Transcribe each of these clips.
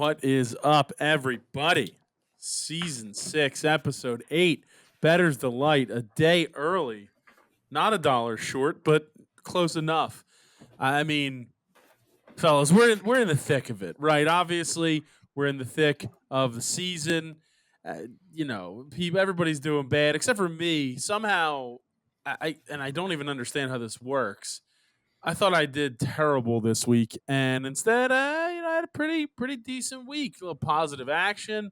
What is up, everybody? Season 6, Episode 8, Bettors Delight, a day early. Not $1 short, but close enough. I mean, fellas, we're in the thick of it, right? Obviously, we're in the thick of the season. Everybody's doing bad except for me. Somehow, I don't even understand how this works. I thought I did terrible this week, and instead, I had a pretty decent week. A little positive action.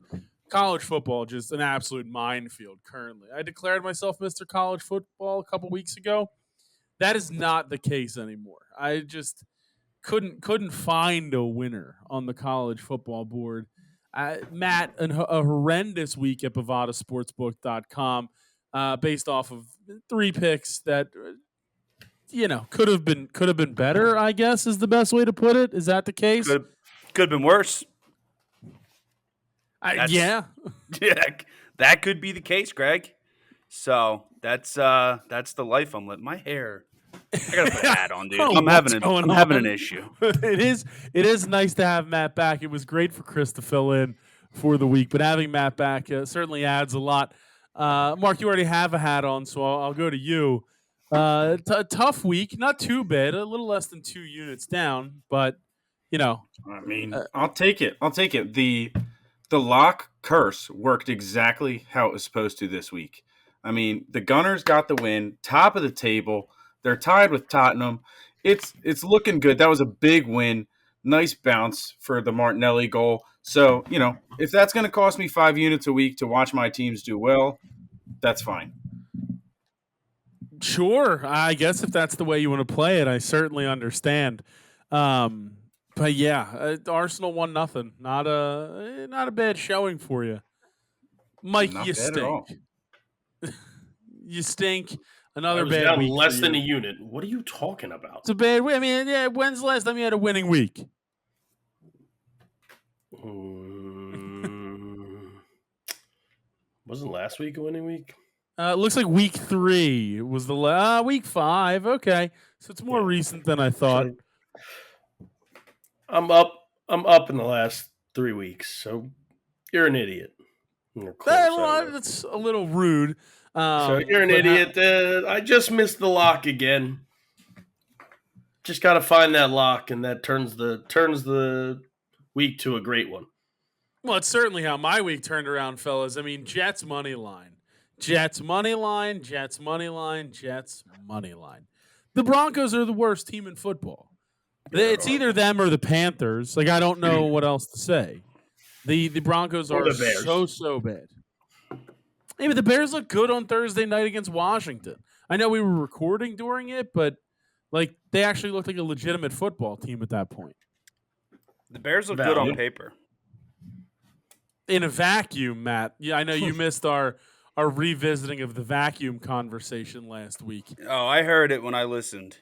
College football, just an absolute minefield currently. I declared myself Mr. College Football a couple weeks ago. That is not the case anymore. I just couldn't find a winner on the college football board. Matt, a horrendous week at bovadasportsbook.com based off of 3 picks that could have been better, I guess is the best way to put it. Is that the case? Could have been worse. Yeah, that could be the case, Greg. So that's the life I'm living. My hair, I gotta put a hat on, dude. I'm having an issue. It is nice to have Matt back. It was great for Chris to fill in for the week, but having Matt back certainly adds a lot. Mark, you already have a hat on, so I'll go to you. A tough week, not too bad, a little less than 2 units down, but I mean, I'll take it. The lock curse worked exactly how it was supposed to this week. I mean, the Gunners got the win, top of the table. They're tied with Tottenham. It's looking good. That was a big win. Nice bounce for the Martinelli goal. So, if that's going to cost me 5 units a week to watch my teams do well, that's fine. Sure, I guess if that's the way you want to play it, I certainly understand. But yeah, Arsenal 1-0. Not a bad showing for you, Mike. Not you bad at stink. all. You stink. Another bad down week. Less than a unit. What are you talking about? It's a bad week. I mean, yeah. When's the last time you had a winning week? Wasn't last week a winning week? It looks like week 3 was the week 5. Okay, so it's more recent than I thought. I'm up in the last 3 weeks, so you're an idiot. That's a little rude. So you're an idiot. I just missed the lock again. Just got to find that lock, and that turns the week to a great one. Well, it's certainly how my week turned around, fellas. I mean, Jets money line. Jets money line. Jets money line. Jets money line. The Broncos are the worst team in football. It's either them or the Panthers. Like, I don't know what else to say. The Broncos are so bad. Hey, but the Bears look good on Thursday night against Washington. I know we were recording during it, but they actually looked like a legitimate football team at that point. The Bears look good on paper. In a vacuum, Matt. Yeah, I know you missed our revisiting of the vacuum conversation last week. Oh, I heard it when I listened.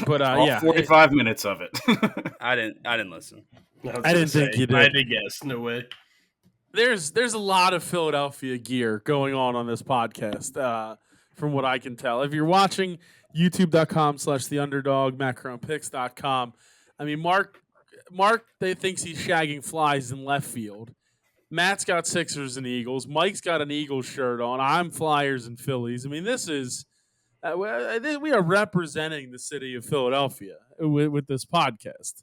But 45 minutes of it. I didn't listen. I didn't think you did. I had to guess. No way. There's a lot of Philadelphia gear going on this podcast, from what I can tell. If you're watching youtube.com/theunderdog, macronpicks.com, I mean, Mark thinks he's shagging flies in left field. Matt's got Sixers and Eagles. Mike's got an Eagles shirt on. I'm Flyers and Phillies. I mean, this is we are representing the city of Philadelphia with this podcast.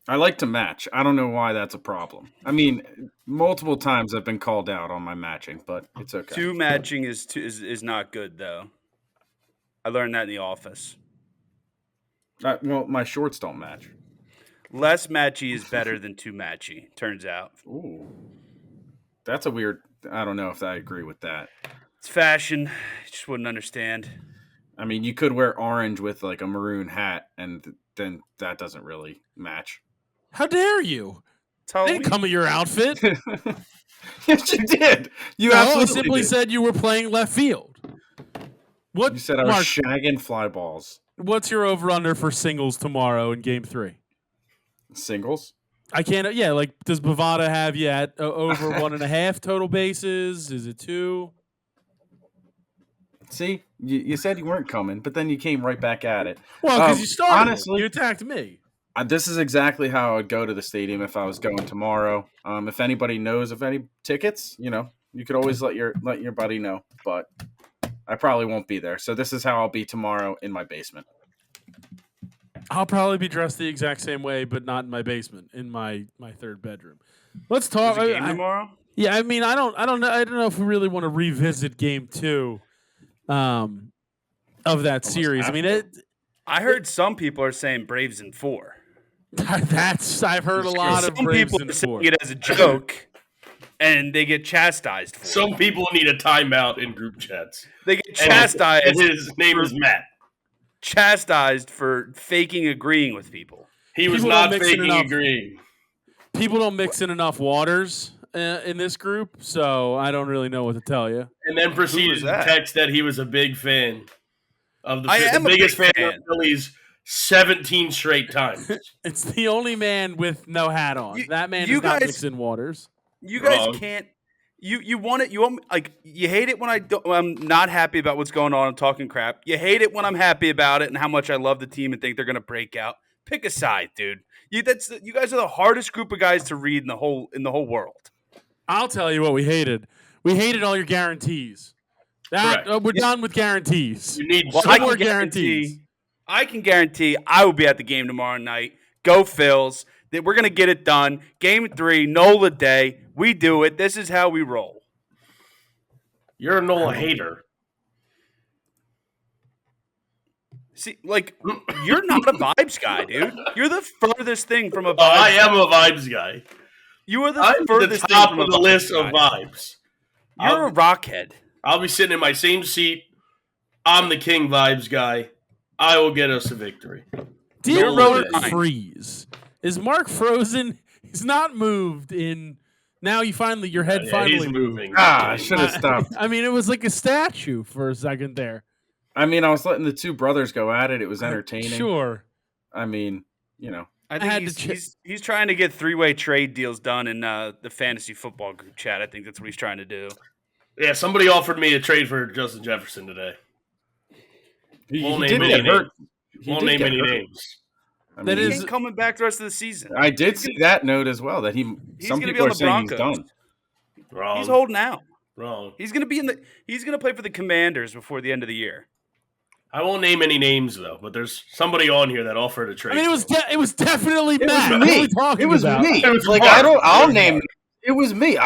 I like to match. I don't know why that's a problem. I mean, multiple times I've been called out on my matching, but it's okay. 2 matching is not good, though. I learned that in the office. Well, my shorts don't match. Less matchy is better than 2 matchy, turns out. Ooh. That's a weird – I don't know if I agree with that. It's fashion. I just wouldn't understand. I mean, you could wear orange with like a maroon hat, and then that doesn't really match. How dare you? I didn't come with your outfit. Yes, you did. I simply said you were playing left field. What? You said I was shagging fly balls. What's your over-under for singles tomorrow in Game 3? Singles? I can't. Yeah, like does Bovada have you at over 1.5 total bases? Is it 2? See, you said you weren't coming, but then you came right back at it. Well, because you started. Honestly, you attacked me. This is exactly how I would go to the stadium if I was going tomorrow. If anybody knows of any tickets, you could always let your buddy know. But I probably won't be there. So this is how I'll be tomorrow in my basement. I'll probably be dressed the exact same way, but not in my basement, in my third bedroom. Let's talk. There's a game tomorrow? Yeah, I mean, I don't know. I don't know if we really want to revisit Game 2 of that series. I mean, I heard some people are saying Braves in 4. I've heard a lot of Braves people in are 4. saying it as a joke, and they get chastised for it. Some people need a timeout in group chats. They get chastised. And his name is Matt. Chastised for faking agreeing with people. He was not faking agreeing. People don't mix in enough waters in this group, so I don't really know what to tell you. And then proceeded to text that he was a big fan of the biggest fan of the Phillies 17 straight times. It's the only man with no hat on. That man does not mix in waters. You guys can't. You want it. You hate it when I'm not happy about what's going on and talking crap. You hate it when I'm happy about it and how much I love the team and think they're going to break out. Pick a side, dude. You guys are the hardest group of guys to read in the whole world. I'll tell you what we hated. We hated all your guarantees. We're done with guarantees. You need some more guarantees. I can guarantee I will be at the game tomorrow night. Go Phils. We're going to get it done. Game 3, Nola Day. We do it. This is how we roll. You're a Nola hater. See, you're not a vibes guy, dude. You're the furthest thing from a vibes I am a vibes guy. You are the I'm furthest the top thing of the list of vibes. You're a rockhead. I'll be sitting in my same seat. I'm the king vibes guy. I will get us a victory. Dear Mark freeze. Is Mark frozen? He's not moved in. Now your head finally he's moving. I should have stopped. I mean, it was like a statue for a second there. I mean, I was letting the two brothers go at it. It was entertaining. Sure. I mean, I think he's trying to get 3-way trade deals done in the fantasy football group chat. I think that's what he's trying to do. Yeah, somebody offered me a trade for Justin Jefferson today. Won't name any names. I mean, he ain't coming back the rest of the season. I did see that note as well, that some people are saying he's done. Wrong. He's holding out. Wrong. He's gonna play for the Commanders before the end of the year. I won't name any names though, but there's somebody on here that offered a trade. I mean, it was definitely Matt. It was me. I'll name it. It was me.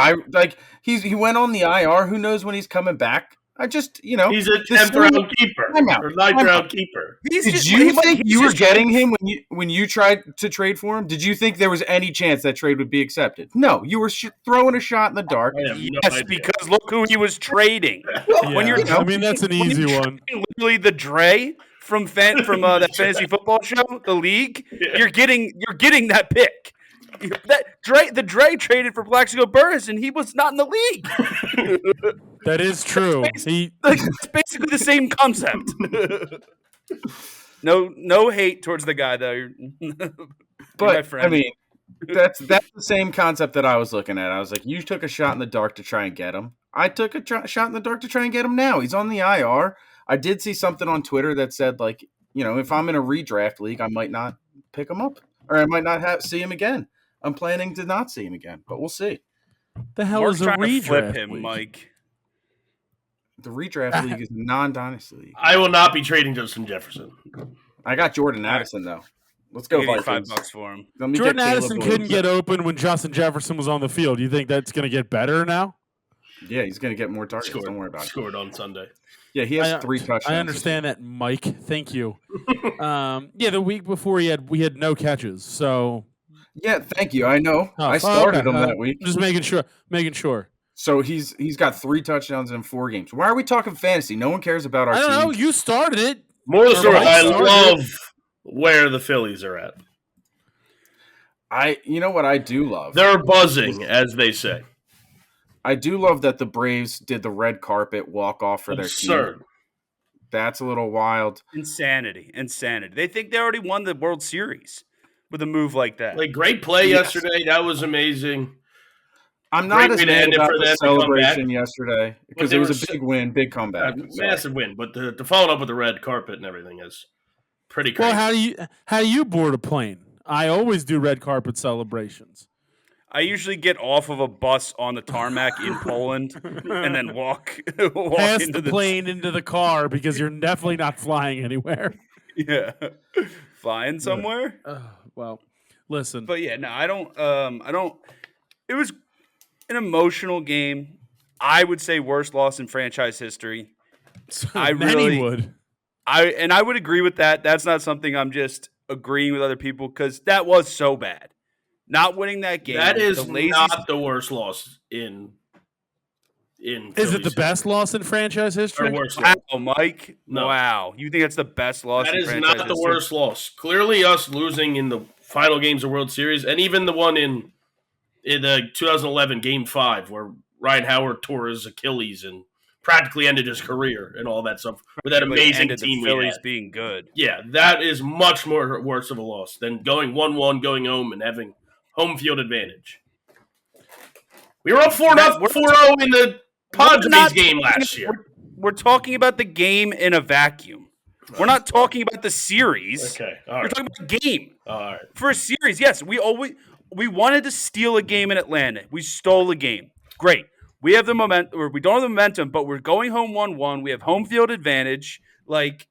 He went on the IR. Who knows when he's coming back? He's a 10th round keeper or 9th round keeper. Did you think you were getting him when you tried to trade for him? Did you think there was any chance that trade would be accepted? No, you were throwing a shot in the dark. Yes, because look who he was trading. I mean, that's an easy one. Literally the Dre from that fantasy football show, the league. Yeah. You're getting that pick. The Dre traded for Plaxico Burress, and he was not in the league. That is true. It's basically the same concept. No hate towards the guy though. But I mean, that's the same concept that I was looking at. I was like, you took a shot in the dark to try and get him. I took a shot in the dark to try and get him now. He's on the IR. I did see something on Twitter that said, if I'm in a redraft league, I might not pick him up, or I might not see him again. I'm planning to not see him again, but we'll see. The hell is a redraft flip him, league? Mike? The redraft league is a non-dynasty league. I will not be trading Justin Jefferson. I got Jordan Addison, though. Let's go, Vikings. $5 for him. Jordan Addison couldn't get open when Justin Jefferson was on the field. You think that's going to get better now? Yeah, he's going to get more targets. Don't worry about it. Scored on Sunday. Yeah, he has 3 touchdowns. I understand that, Mike. Thank you. The week before we had no catches, so... Yeah, thank you. I know. I started him that week. Just making sure. So he's got 3 touchdowns in 4 games. Why are we talking fantasy? No one cares about our team. I don't know. You started it. More the story. I love where the Phillies are at. You know what I do love? They're buzzing, as they say. I do love that the Braves did the red carpet walk off for their team. That's a little wild. Insanity. They think they already won the World Series with a move like that. Great play yesterday. That was amazing. I'm not as mad about the celebration yesterday because it was a big win, big comeback. Massive win, but to follow up with the red carpet and everything is pretty crazy. Well, how do you board a plane? I always do red carpet celebrations. I usually get off of a bus on the tarmac in Poland and then walk Pass into the plane into the car because you're definitely not flying anywhere. Yeah, flying somewhere. Well, listen. But yeah, no, I don't. It was an emotional game. I would say worst loss in franchise history. Many would. I would agree with that. That's not something I'm just agreeing with other people because that was so bad. Not winning that game. That is not the worst loss in Is it the best loss in franchise history? Or worst wow, loss? Mike. No. Wow. You think that's the best loss That in is franchise not the history? worst loss. Clearly, us losing in the final games of World Series, and even the one in the 2011 Game 5, where Ryan Howard tore his Achilles and practically ended his career and all that stuff with that amazing team the we Phillies had. being good. Yeah, that is much more worse of a loss than going 1-1, going home, and having home field advantage. We were up 4-0 in the Padres game last year. We're talking about the game in a vacuum. We're not talking about the series. Okay, all We're right. talking about the game. All right. For a series, yes, we wanted to steal a game in Atlanta. We stole a game. Great. We have the momentum, or we don't have the momentum, but we're going home 1-1. We have home field advantage. Like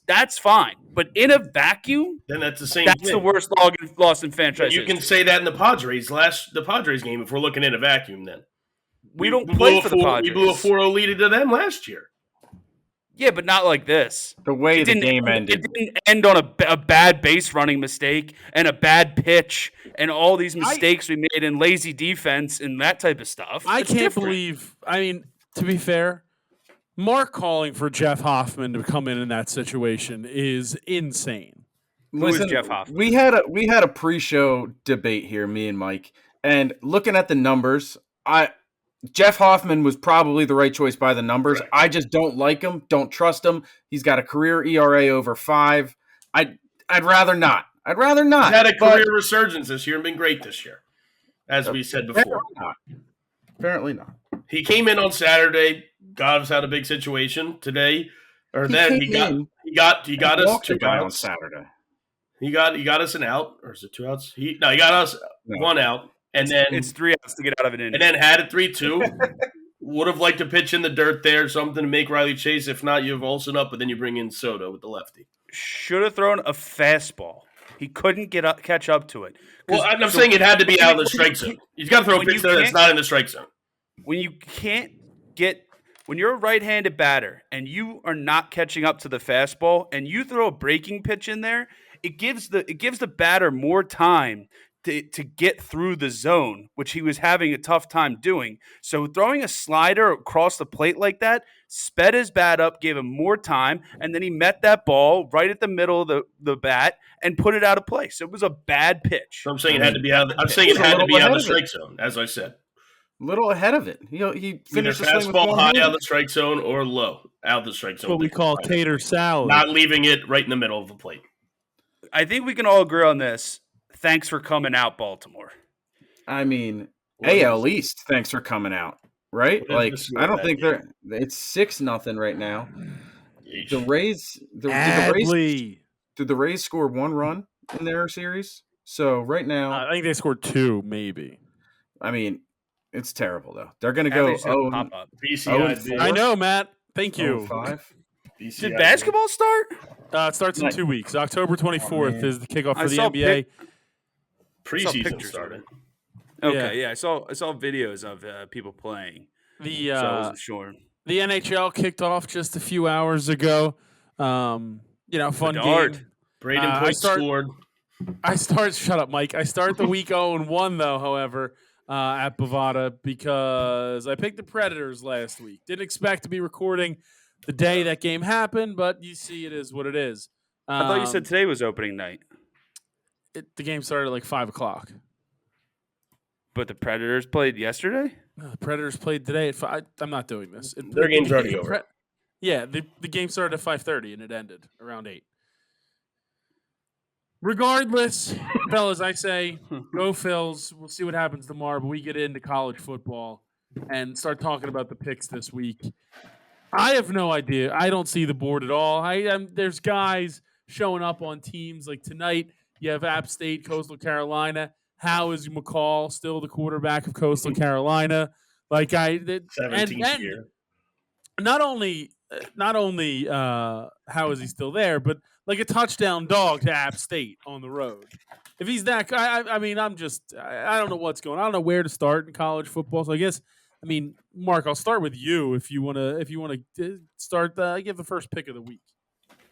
that's fine. But in a vacuum, Then that's the same. that's the worst loss in franchise. You can say that in the Padres game if we're looking in a vacuum. Then we don't play for the Padres. We blew a 4-0 lead into them last year. Yeah, but not like this. The way the game ended. It didn't end on a bad base running mistake and a bad pitch and all these mistakes we made in lazy defense and that type of stuff. I can't believe. I mean, to be fair, Mark calling for Jeff Hoffman to come in that situation is insane. Who is Jeff Hoffman? We had a pre-show debate here, me and Mike, and looking at the numbers, Jeff Hoffman was probably the right choice by the numbers. Right. I just don't like him, don't trust him. He's got a career ERA over 5. I'd rather not. He's had a career resurgence this year and been great this year, as we said before. Apparently not. He came in on Saturday. got us out of a big situation today, or then he got us 2 outs on Saturday. He got us an out, or is it 2 outs? He got us 1 out, and then it's 3 outs to get out of an inning, and then had it 3-2. Would have liked to pitch in the dirt there, something to make Riley chase. If not, you have Olsen up, but then you bring in Soto with the lefty. Should have thrown a fastball. He couldn't catch up to it. Well, I'm saying it had to be out of the strike zone. You've got to throw a pitch there that's not in the strike zone. When you're a right-handed batter and you are not catching up to the fastball and you throw a breaking pitch in there, it gives the batter more time to get through the zone, which he was having a tough time doing. So throwing a slider across the plate like that sped his bat up, gave him more time, and then he met that ball right at the middle of the bat and put it out of place. It was a bad pitch. So I'm saying it had to be out. I'm saying it had to be out of the strike zone, as I said. A little ahead of it. He finished the swing with fastball high hand. out of the strike zone or low out of the strike zone. What we call tater salad. Not leaving it right in the middle of the plate. I think we can all agree on this. Thanks for coming out, Baltimore. I mean, AL East, thanks for coming out, right? Like, I don't think it's 6-0 right now. The Rays, did the Rays score 1 run in their series? So right now, I think they scored 2, maybe. I mean, it's terrible though. They're going to go pop up. I know, Matt. Thank you. 5. Did basketball start? It starts in 2 weeks. October 24th is the kickoff for the NBA. Preseason started. Okay, yeah, I saw videos of people playing. The so I wasn't sure. The NHL kicked off just a few hours ago. Fun game. Braden Point scored. Shut up, Mike. I start the week 0-1 though. However, at Bovada because I picked the Predators last week. Didn't expect to be recording the day that game happened, but you see, it is what it is. I thought you said today was opening night. The game started at like 5:00. But the Predators played yesterday? No, the Predators played today at 5. I'm not doing this. Their game's already over. Yeah, the game started at 5:30 and it ended around 8. Regardless, fellas, I say go Phils. We'll see what happens tomorrow, but we get into college football and start talking about the picks this week. I have no idea. I don't see the board at all. There's guys showing up on teams like tonight. You have App State, Coastal Carolina. How is McCall still the quarterback of Coastal Carolina? And 17th then year. not only how is he still there, but like a touchdown dog to App State on the road. If he's that, I mean, I don't know what's going on. I don't know where to start in college football. So I guess, I mean, Mark, I'll start with you if you want to start. Give the first pick of the week.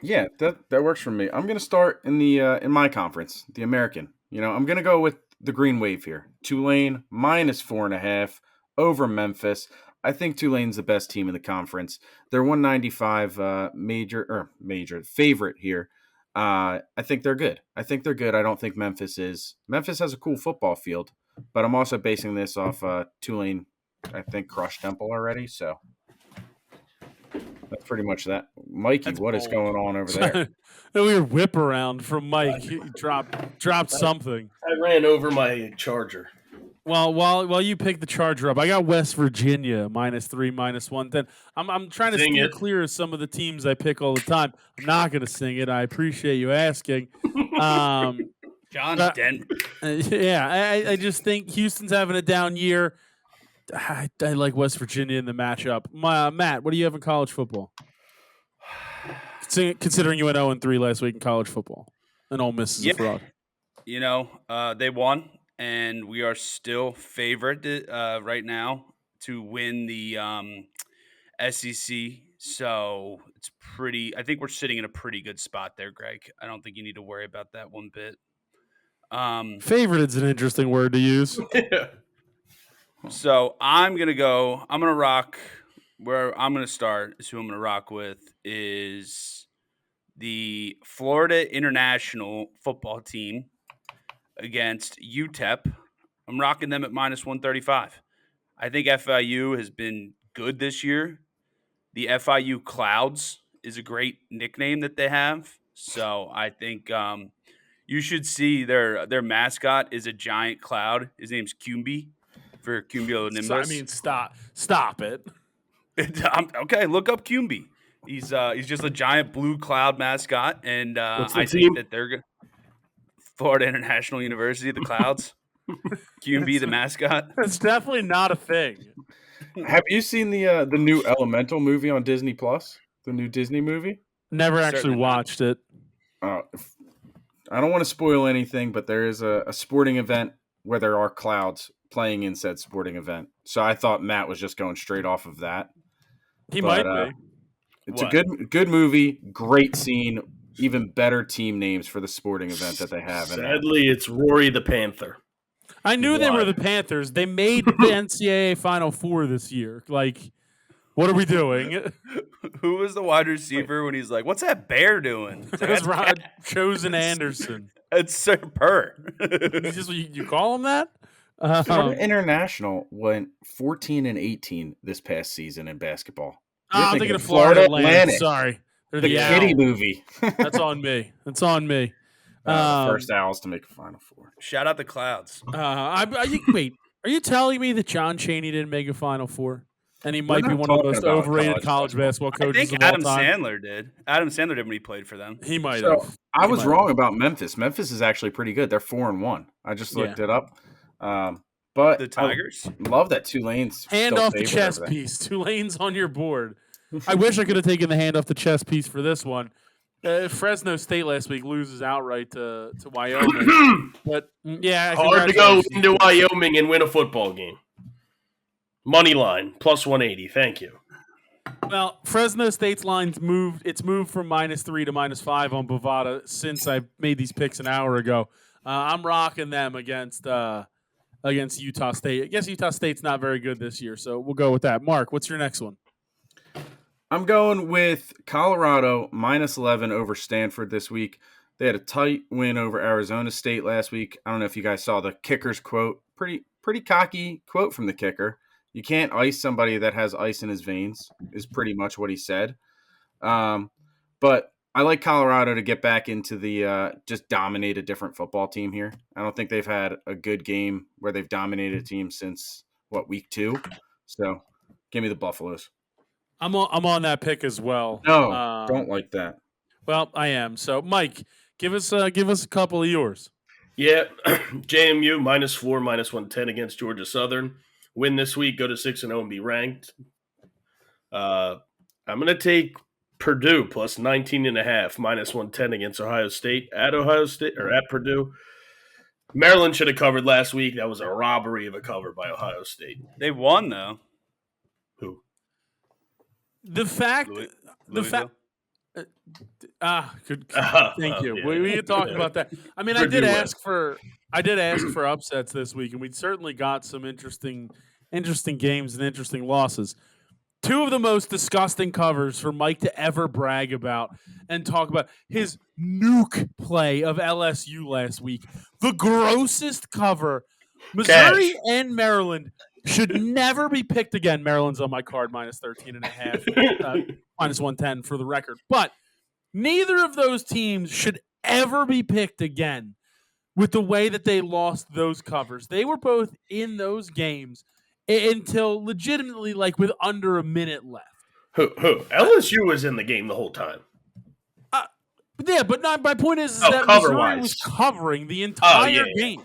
Yeah, that works for me. I'm going to start in the in my conference, the American. I'm going to go with the Green Wave here. Tulane -4.5 over Memphis. I think Tulane's the best team in the conference. They're 195 major favorite here. I think they're good. I don't think Memphis is. Memphis has a cool football field, but I'm also basing this off Tulane. I think crushed Temple already, so that's pretty much that. Mikey, what is going on over there? A weird whip around from Mike. He dropped something. I ran over my charger. Well, while you pick the Charger up, I got West Virginia -3, -110. I'm trying to steer clear of some of the teams I pick all the time. I'm not going to sing it. I appreciate you asking. John Denver. Yeah, I just think Houston's having a down year. I like West Virginia in the matchup. Matt, what do you have in college football? Considering you went 0-3 last week in college football, and Ole Miss is a fraud. They won. And we are still favored right now to win the SEC. So it's pretty – I think we're sitting in a pretty good spot there, Greg. I don't think you need to worry about that one bit. Favorite is an interesting word to use. So I'm going to rock – where I'm going to start is who I'm going to rock with is the Florida International football team against UTEP. I'm rocking them at -135. I think FIU has been good this year. The FIU Clouds is a great nickname that they have. So I think you should see their mascot is a giant cloud. His name's Cumby for cumulonimbus. So, I mean, stop it. Okay, look up Cumby. He's just a giant blue cloud mascot, and I think that they're good. Florida International University, the Clouds. QB, the mascot. It's definitely not a thing. Have you seen the new Elemental movie on Disney Plus? The new Disney movie? Never actually watched it. I don't want to spoil anything, but there is a sporting event where there are clouds playing in said sporting event. So I thought Matt was just going straight off of that. He might be. It's a good movie, great scene. Even better team names for the sporting event that they have. Sadly, it's Rory the Panther. I knew they were the Panthers. They made the NCAA Final Four this year. Like, what are we doing? Who was the wide receiver when he's like, "What's that bear doing?" It was Rod Chosen Anderson. It's Sir Purr. You call him that? International went 14-18 this past season in basketball. I'm thinking of Florida Atlantic. Sorry. The Kitty movie. That's on me. The first Owls to make a Final Four. Shout out the Clouds. Wait, are you telling me that John Chaney didn't make a Final Four? And he might be one of the most overrated college basketball coaches of all time? I think Adam Sandler did. Adam Sandler did when he played for them. He might have. I was wrong about Memphis. Memphis is actually pretty good. They're 4-1. I just looked it up. But the Tigers? I love that Tulane's hand off the chess piece. Tulane's on your board. I wish I could have taken the hand off the chess piece for this one. Fresno State last week loses outright to Wyoming. But, yeah. Hard to go into Wyoming and win a football game. Money line, +180. Thank you. Well, Fresno State's line's moved. It's moved from -3 to -5 on Bovada since I made these picks an hour ago. I'm rocking them against Utah State. I guess Utah State's not very good this year, so we'll go with that. Mark, what's your next one? I'm going with Colorado -11 over Stanford this week. They had a tight win over Arizona State last week. I don't know if you guys saw the kicker's quote. Pretty cocky quote from the kicker. You can't ice somebody that has ice in his veins is pretty much what he said. But I like Colorado to get back into the just dominate a different football team here. I don't think they've had a good game where they've dominated a team since, week 2? So give me the Buffaloes. I'm on that pick as well. No, don't like that. Well, I am. So, Mike, Give us a couple of yours. Yeah, JMU -4, -110 against Georgia Southern. Win this week, go to 6-0 and be ranked. I'm going to take Purdue plus 19.5, -110 against Ohio State at Purdue. Maryland should have covered last week. That was a robbery of a cover by Ohio State. They won though. Who? The fact. Louisville. Good. Thank you. Yeah. We can talk about that. I mean, I did ask for upsets this week, and we certainly got some interesting games and interesting losses. Two of the most disgusting covers for Mike to ever brag about and talk about his nuke play of LSU last week. The grossest cover. Missouri and Maryland should never be picked again. Maryland's on my card, -13.5, -110 for the record. But neither of those teams should ever be picked again with the way that they lost those covers. They were both in those games until legitimately with under a minute left. Who? LSU was in the game the whole time. Yeah, but my point is that Missouri was covering the entire game.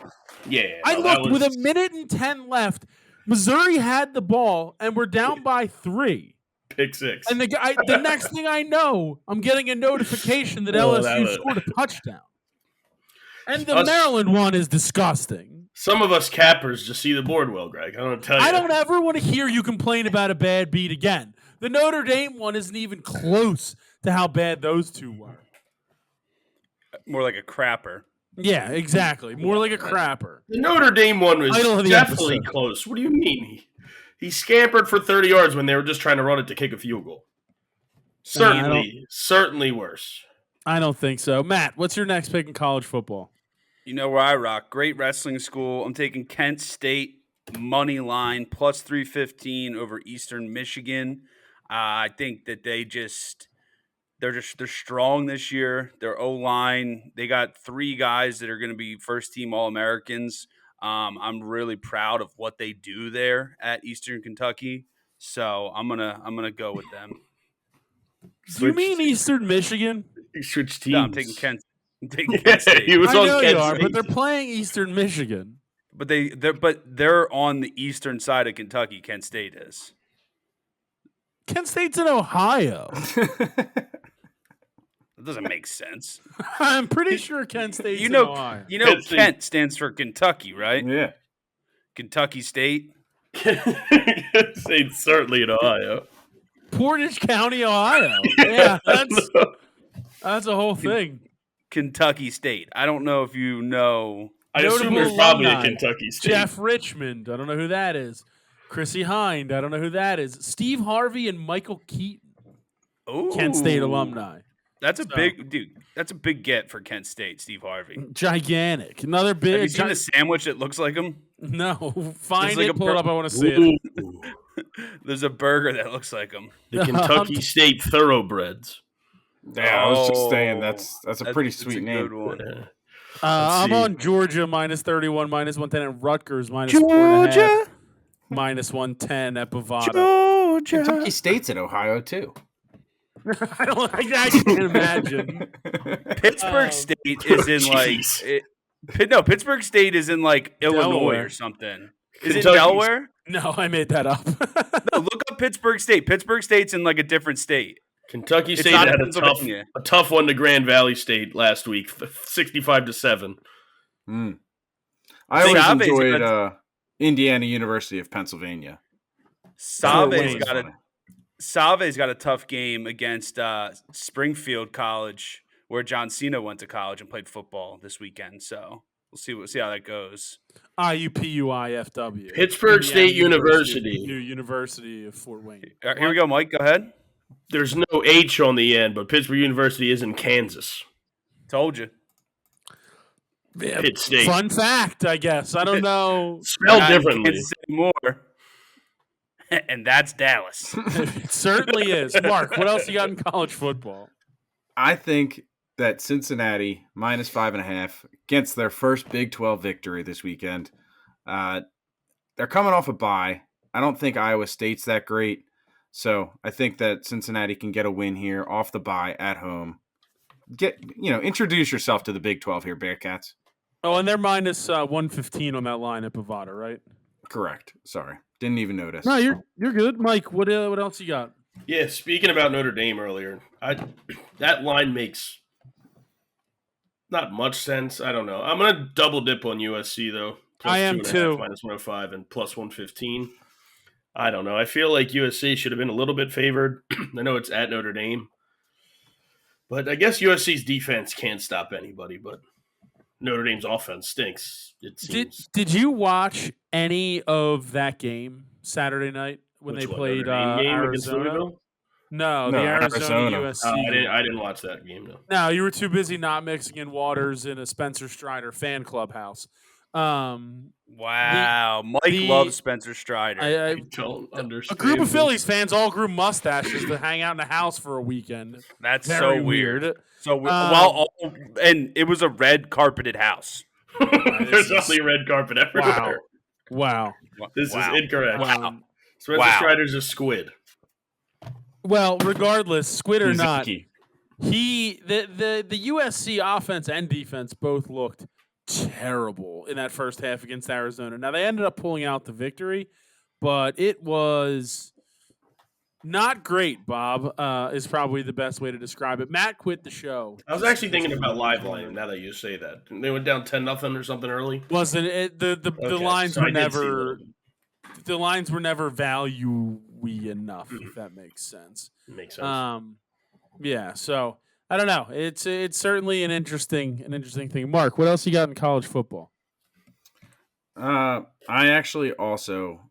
Yeah. I looked with 1:10 left. Missouri had the ball and we're down by 3. Pick 6. And the next thing I know, I'm getting a notification that LSU scored a touchdown. And the Maryland one is disgusting. Some of us cappers just see the board well, Greg. I don't tell you. I don't ever want to hear you complain about a bad beat again. The Notre Dame one isn't even close to how bad those two were. More like a crapper. Yeah, exactly. More like a crapper. The Notre Dame one was definitely close. What do you mean? He scampered for 30 yards when they were just trying to run it to kick a field goal. Certainly worse. I don't think so. Matt, what's your next pick in college football? You know where I rock. Great wrestling school. I'm taking Kent State money line plus 315 over Eastern Michigan. I think that they're strong this year. Their O-line, they got 3 guys that are going to be first-team All-Americans. I'm really proud of what they do there at Eastern Kentucky, so I'm gonna go with them. You mean Eastern Michigan? Switch teams. No, I'm taking Kent State. He was I on know Kent you are, State. but they're playing Eastern Michigan. But they're on the eastern side of Kentucky. Kent State is. Kent State's in Ohio. That doesn't make sense. I'm pretty sure Kent State's in Ohio. You know Kent stands for Kentucky, right? Yeah. Kentucky State. State's certainly in Ohio. Portage County, Ohio. Yeah, that's a whole thing. Kentucky State. I don't know if you know. I assume there's probably a Kentucky State. Jeff Richmond. I don't know who that is. Chrissy Hind. I don't know who that is. Steve Harvey and Michael Keaton. Ooh. Kent State alumni. That's a big get for Kent State, Steve Harvey. Gigantic. Another big. Have you seen the sandwich that looks like him? No. Find like it. Pull it up. I want to see it. There's a burger that looks like him. The Kentucky State Thoroughbreds. Yeah, I was just saying that's a pretty sweet name. Good one. I'm on Georgia -31, -110, and Rutgers -4.5, -110 at Bovada. Georgia. Kentucky State's in Ohio too. I can't imagine. Pittsburgh State is in Pittsburgh State is in Illinois Delaware. or something. Kentucky's- Is it Delaware? No, I made that up. No, look up Pittsburgh State. Pittsburgh State's in a different state. Kentucky It's State not had in Pennsylvania. a tough one to Grand Valley State last week, 65-7. I always Save's enjoyed Indiana University of Pennsylvania. Save's got a tough game against Springfield College, where John Cena went to college and played football this weekend. So we'll see how that goes. IUPUIFW. Pittsburgh State University. University of Fort Wayne. Here we go, Mike. Go ahead. There's no H on the end, but Pittsburgh University is in Kansas. Told you. Yeah, Pitt State. Fun fact, I guess. I don't know. Spelled differently. Can't say more. And that's Dallas. It certainly is. Mark, what else you got in college football? I think that Cincinnati -5.5 against their first Big 12 victory this weekend. They're coming off a bye. I don't think Iowa State's that great. So I think that Cincinnati can get a win here off the bye at home. introduce yourself to the Big 12 here, Bearcats. Oh, and they're minus 115 on that line at Bovada, right? Correct. Sorry, didn't even notice. No, you're good, Mike. What else you got? Yeah, speaking about Notre Dame earlier, that line makes not much sense. I don't know. I'm gonna double dip on USC though. I am too. Minus 105 and plus 115. I don't know. I feel like USC should have been a little bit favored. I know it's at Notre Dame, but I guess USC's defense can't stop anybody. But Notre Dame's offense stinks. It seems. Did you watch any of that game Saturday night when Which they one, played Notre Dame game against Arizona? Louisville? No, the Arizona USC. I didn't watch that game. No. No, you were too busy not mixing in waters in a Spencer Strider fan clubhouse. Wow, Mike loves Spencer Strider. I don't understand. A group of Phillies fans all grew mustaches to hang out in the house for a weekend. That's Very so weird. So and it was a red carpeted house. There's only red carpet everywhere. Wow. This is incorrect. Wow. Spencer Strider's a squid. Well, regardless, squid or not, the USC offense and defense both looked terrible in that first half against Arizona. Now, they ended up pulling out the victory, but it was not great, Bob, is probably the best way to describe it. Matt quit the show. I was actually thinking about live line now that you say that. They went down 10-0 or something early. Wasn't it? The lines so were never – the lines were never value-y enough, if that makes sense. Makes sense. Yeah, so – I don't know. It's certainly an interesting thing. Mark, what else you got in college football? I actually also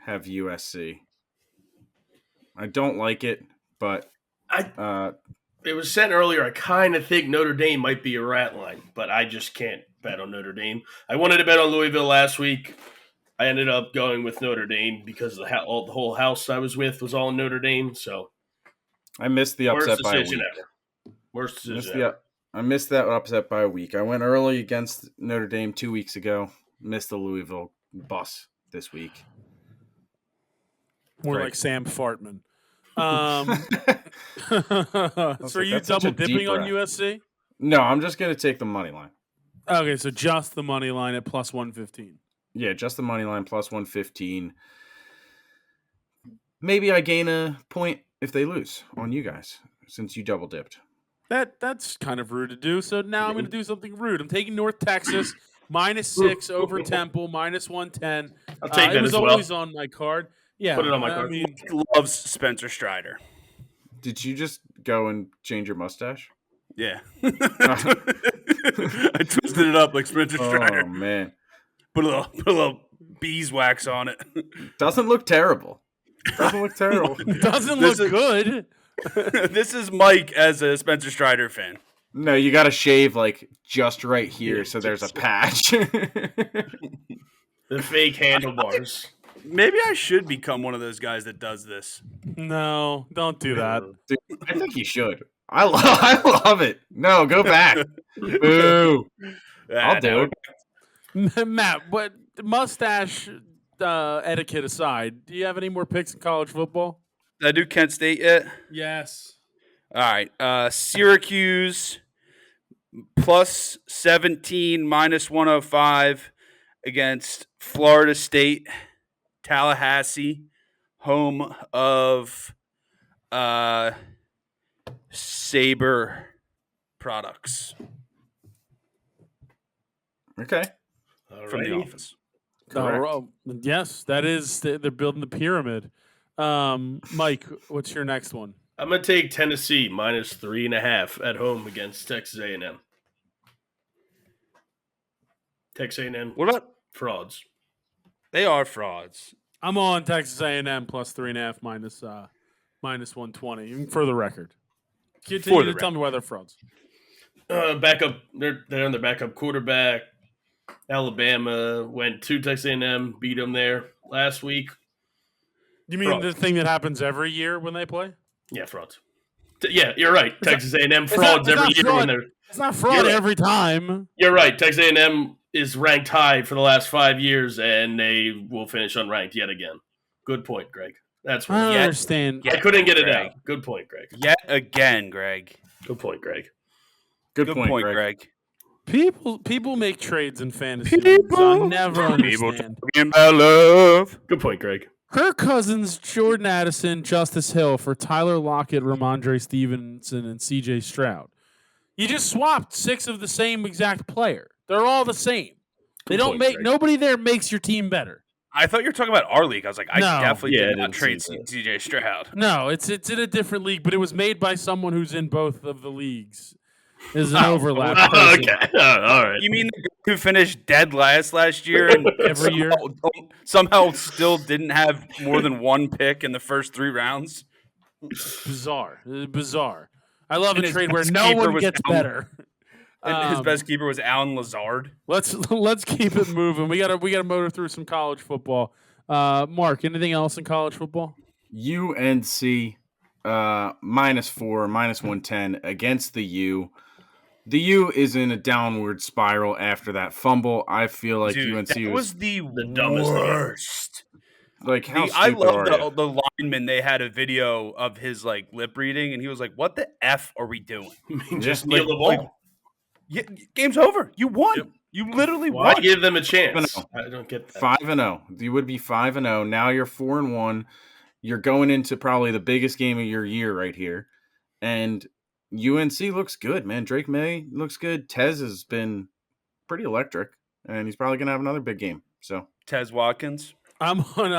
have USC. I don't like it, but it was said earlier. I kind of think Notre Dame might be a rat line, but I just can't bet on Notre Dame. I wanted to bet on Louisville last week. I ended up going with Notre Dame because the whole house I was with was all in Notre Dame. So I missed the upset by a week. Worst decision ever. I missed that upset by a week. I went early against Notre Dame 2 weeks ago. Missed the Louisville bus this week. More like Sam Fartman. So are you double dipping on USC? No, I'm just going to take the money line. Okay, so just the money line at plus 115. Yeah, just the money line plus 115. Maybe I gain a point if they lose on you guys since you double dipped. That's kind of rude to do. So now I'm going to do something rude. I'm taking North Texas -6 over Temple -110. I'll take that it was as well. always on my card. Yeah, put it on my card. I mean, Loves Spencer Strider. Did you just go and change your mustache? Yeah. I twisted it up like Spencer Strider. Oh man, Put a little beeswax on it. Doesn't look terrible. Doesn't look terrible. doesn't look good. This is Mike as a Spencer Strider fan. No, you got to shave like just right here, so there's a patch. The fake handlebars. Maybe I should become one of those guys that does this. No, don't do that. Dude, I think you should. I love it. No, go back. Boo. I'll do it. Matt, what mustache etiquette aside, do you have any more picks in college football? Did I do Kent State yet? Yes. All right. Syracuse plus 17 -105 against Florida State. Tallahassee, home of Sabre products. Okay. From the office. Yes, that is. They're building the pyramid. Mike, what's your next one? I'm going to take Tennessee -3.5 at home against Texas A&M. Texas A&M. What about frauds? They are frauds. I'm on Texas A&M plus 3.5 minus 120. For the record, continue to tell me why they're frauds. Backup. They're on their backup quarterback. Alabama went to Texas A&M, beat them there last week. You mean the thing that happens every year when they play? Yeah, frauds. Yeah, you're right. Texas A&M frauds every year when they're. It's not fraud every time. You're right. Texas A&M is ranked high for the last 5 years, and they will finish unranked yet again. Good point, Greg. That's what I understand. I couldn't get it out. Good point, Greg. Yet again, Greg. Good point, Greg. Good point, Greg. People make trades in fantasy leagues. I never understand. Talking about love. Good point, Greg. Kirk Cousins, Jordan Addison, Justice Hill for Tyler Lockett, Ramondre Stevenson, and C.J. Stroud. You just swapped 6 of the same exact player. They're all the same. They don't make nobody there makes your team better. I thought you were talking about our league. I was like, I definitely did not trade that. C.J. Stroud. No, it's in a different league, but it was made by someone who's in both of the leagues. Is an overlap. Okay, all right. You mean the guy who finished dead last year and Every year? somehow still didn't have more than 1 pick in the first 3 rounds? Bizarre. I love And a his trade where best no keeper one was gets Alan- better. And his best keeper was Alan Lazard. Let's keep it moving. We gotta motor through some college football. Mark, anything else in college football? UNC -4, -110 against the U. The U is in a downward spiral after that fumble. I feel like Dude, UNC that was the dumbest thing ever. worst. like how I stupid are you? love the lineman. They had a video of his like lip reading, and he was like, "What the f are we doing? Just Like- kneel the ball. like- Yeah, game's over. You won. Yep. You literally Why won." give them a chance? 5-0. I don't get that. 5-0. You would be 5-0. Now you're 4-1. You're going into probably the biggest game of your year right here, and UNC looks good, man. Drake May looks good. Tez has been pretty electric, and he's probably gonna have another big game. So Tez Watkins. I'm on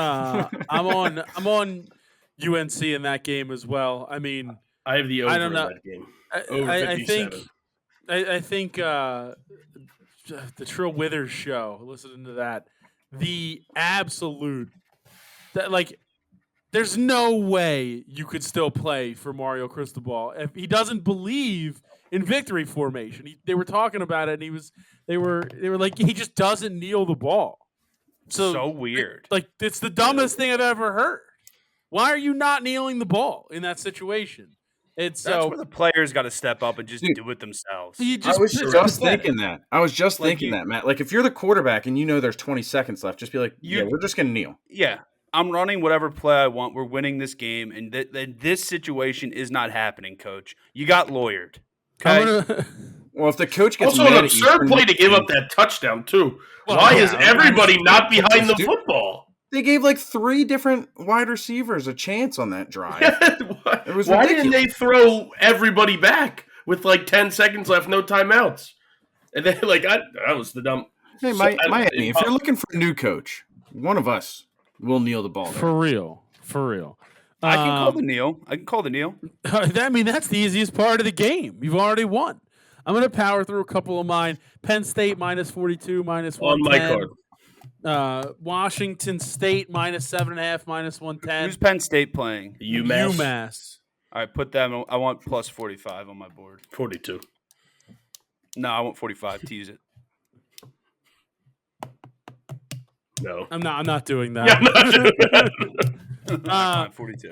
UNC in that game as well. I mean, I have the over I don't in know. that game. I Over I 57. think I think the Trill Withers show. Listening to that, the absolute that like. There's no way you could still play for Mario Cristobal if he doesn't believe in victory formation. They were talking about it, and they were like he just doesn't kneel the ball. So weird. Like it's the dumbest thing I've ever heard. Why are you not kneeling the ball in that situation? That's where the players got to step up and just do it themselves. You I was it's just pathetic. thinking that. I was just Like thinking you- that, Matt. Like if you're the quarterback and you know there's 20 seconds left, just be like, You- yeah, we're just gonna kneel. Yeah. I'm running whatever play I want. We're winning this game, and this situation is not happening, Coach. You got lawyered. Okay. Well, if the coach gets Also, mad an at you absurd for play to give not- up that touchdown too. Well, Why yeah, is everybody not behind the Dude. football? They gave like 3 different wide receivers a chance on that drive. Why It was why didn't ridiculous. they throw everybody back with like 10 seconds left, no timeouts? And then that was the dumb. Hey, Miami, if you're looking for a new coach, one of us will kneel the ball. For real. I can call the kneel. I mean, that's the easiest part of the game. You've already won. I'm going to power through a couple of mine. Penn State -42, -110. On my card. Washington State -7.5, -110. Who's Penn State playing? UMass. All right, put them. I want plus 45 on my board. 42. No, I want 45. Tease it. No. I'm not doing that. Yeah, I'm not doing that. Fine, 42.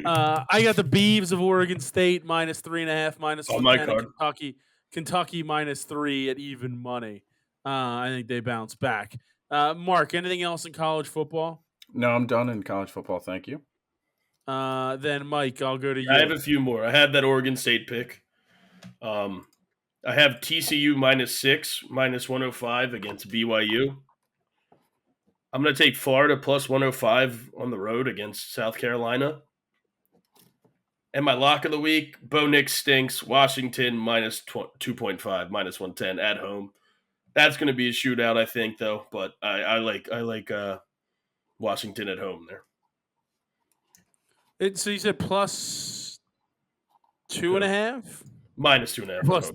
I got the Beavs of Oregon State -3.5, -110. On my and card. Kentucky -3 at even money. I think they bounce back. Mark, anything else in college football? No, I'm done in college football. Thank you. Then Mike, I'll go to you. I have a few more. I had that Oregon State pick. I have TCU -6, -105 against BYU. I'm going to take Florida plus 105 on the road against South Carolina. And my lock of the week, Bo Nix stinks, Washington -2.5, -110 at home. That's going to be a shootout, I think, though. But I like Washington at home there. So you said plus 2.5? -2.5. Plus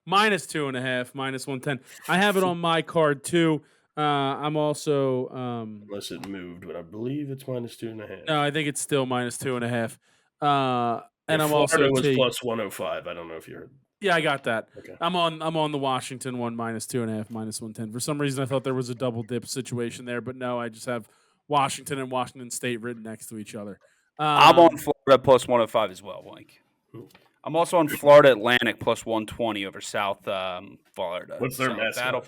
-2.5, -110. I have it on my card too. I'm also Unless it moved, but I believe it's -2.5. no, I think it's still -2.5. And I'm Florida also was taking, plus 105. I don't know if you heard. yeah, I got that. Okay. I'm on the Washington one -2.5, -110. For some reason, I thought there was a double dip situation there, but no, I just have Washington and Washington State written next to each other. I'm on Florida plus 105 as well, Mike. I'm also on Florida Atlantic plus 120 over South Florida. What's their mascot?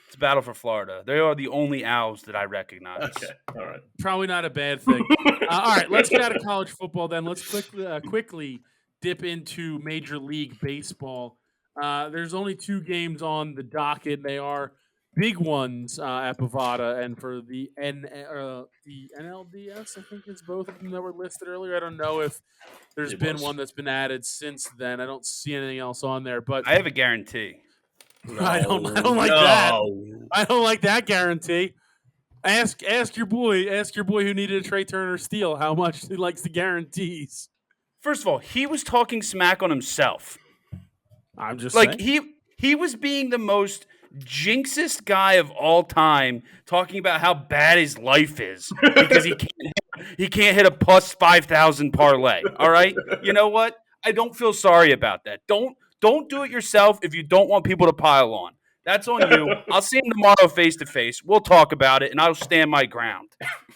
It's a battle for Florida. They are the only Owls that I recognize. Okay, all right. Probably not a bad thing. All right, let's get out of college football then. Let's quickly dip into Major League Baseball. There's only 2 games on the docket. They are big ones at Bovada, and for the NLDS, I think it's both of them that were listed earlier. I don't know if there's been one that's been added since then. I don't see anything else on there, but I have a guarantee. I don't like that. I don't like that guarantee. Ask your boy who needed a Trey Turner steal how much he likes the guarantees. First of all, he was talking smack on himself. I'm just like saying. he was being the most jinxest guy of all time, talking about how bad his life is because he can't hit a plus 5,000 parlay. All right, you know what? I don't feel sorry about that. Don't do it yourself if you don't want people to pile on. That's on you. I'll see him tomorrow face to face. We'll talk about it, and I'll stand my ground.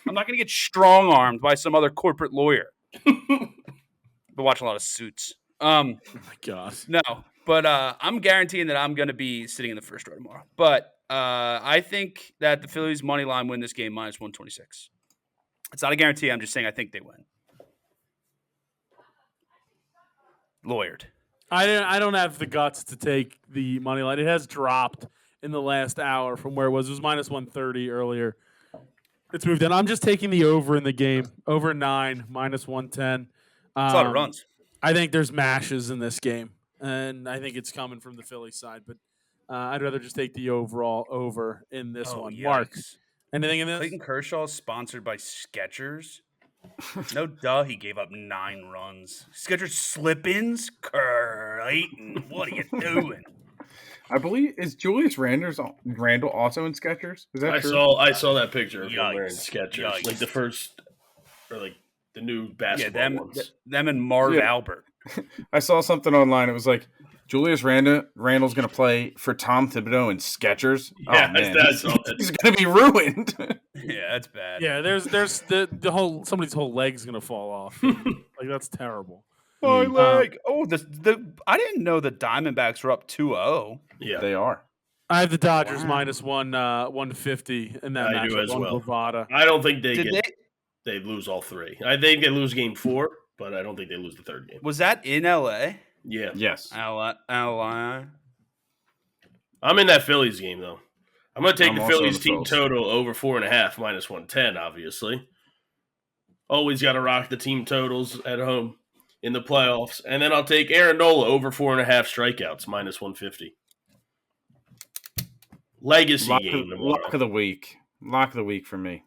I'm not going to get strong armed by some other corporate lawyer. But watch a lot of Suits. Oh my God. No, but I'm guaranteeing that I'm going to be sitting in the first row tomorrow. But I think that the Phillies money line win this game minus 126. It's not a guarantee. I'm just saying I think they win. Lawyered. I don't have the guts to take the money line. It has dropped in the last hour from where it was. It was minus 130 earlier. It's moved in. I'm just taking the over in the game. Over 9, minus 110. It's a lot of runs. I think there's mashes in this game, and I think it's coming from the Philly side. But I'd rather just take the overall over in this one. Yikes. Mark, anything in this? Clayton Kershaw is sponsored by Skechers. No duh, he gave up 9 runs. Skechers slip-ins? Clayton, what are you doing? I believe is Julius Randle also in Skechers? Is that true? I saw that picture of him wearing Skechers, Yikes. like the first, or like the new basketball ones. Them and Marv Albert. I saw something online. It was like Julius Randle's going to play for Tom Thibodeau in Skechers. Yeah, oh, man. He's going to be ruined. Yeah, that's bad. Yeah, there's the whole somebody's whole leg's gonna fall off. Like that's terrible. My leg. I didn't know the Diamondbacks were up 2-0. Yeah, they are. I have the Dodgers minus 150 in that matchup. I do as well. Bovada. I don't think they lose all 3. I think they lose game 4, but I don't think they lose the 3rd game. Was that in LA? Yeah. Yes. LA. I'm in that Phillies game though. I'm going to take the Phillies team Phils. total over 4.5 minus 110. Obviously, always got to rock the team totals at home in the playoffs, and then I'll take Aaron Nola over 4.5 strikeouts minus 150. Legacy game tomorrow. Lock of the week. Lock of the week for me.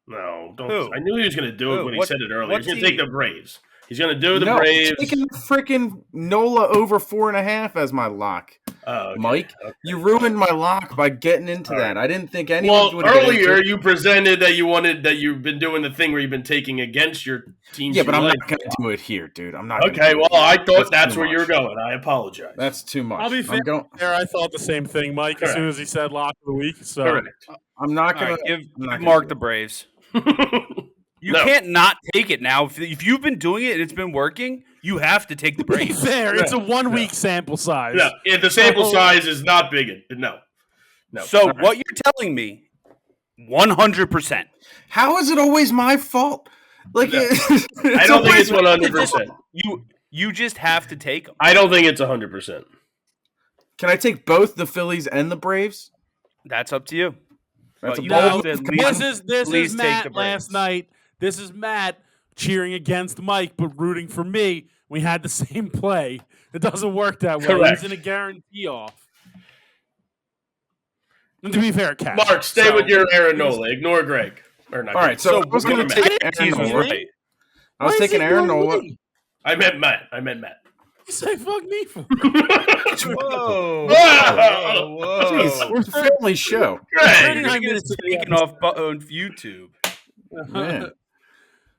No, don't. Who? I knew he was going to do it when he said it earlier. He's going to take the Braves. He's going to do the Braves. I'm taking freaking Nola over 4.5 as my lock. Okay. Mike, you ruined my lock by getting into that. I didn't think anyone would. Earlier you presented that you've been doing the thing where you've been taking against your team. Yeah, but I'm not going to do it here, dude. I'm not. Okay, well, I thought that's where you're going. I apologize. That's too much. I'll be fair. I thought the same thing, Mike. As soon as he said lock of the week, so correct. I'm not going to give Mark the Braves. You can't not take it now. If you've been doing it and it's been working, you have to take the Braves. Fair. It's a 1 week sample size. No, the sample size is not big. No. So what you're telling me, 100%. How is it always my fault? Like I don't think it's 100%. You just have to take them. I don't think it's 100%. Can I take both the Phillies and the Braves? That's up to you. That's This is Matt last night. This is Matt cheering against Mike, but rooting for me. We had the same play. It doesn't work that way. Correct. He's in a guarantee off. And to be fair, Cat. Mark, stay with your Aaron Nola. Ignore Greg. All right, so I was going to take Aaron Nola. I was taking Aaron Nola. I meant Matt. You say fuck me for? Whoa. Jeez, we're a family show. Greg. 39 minutes taken off on YouTube. Man.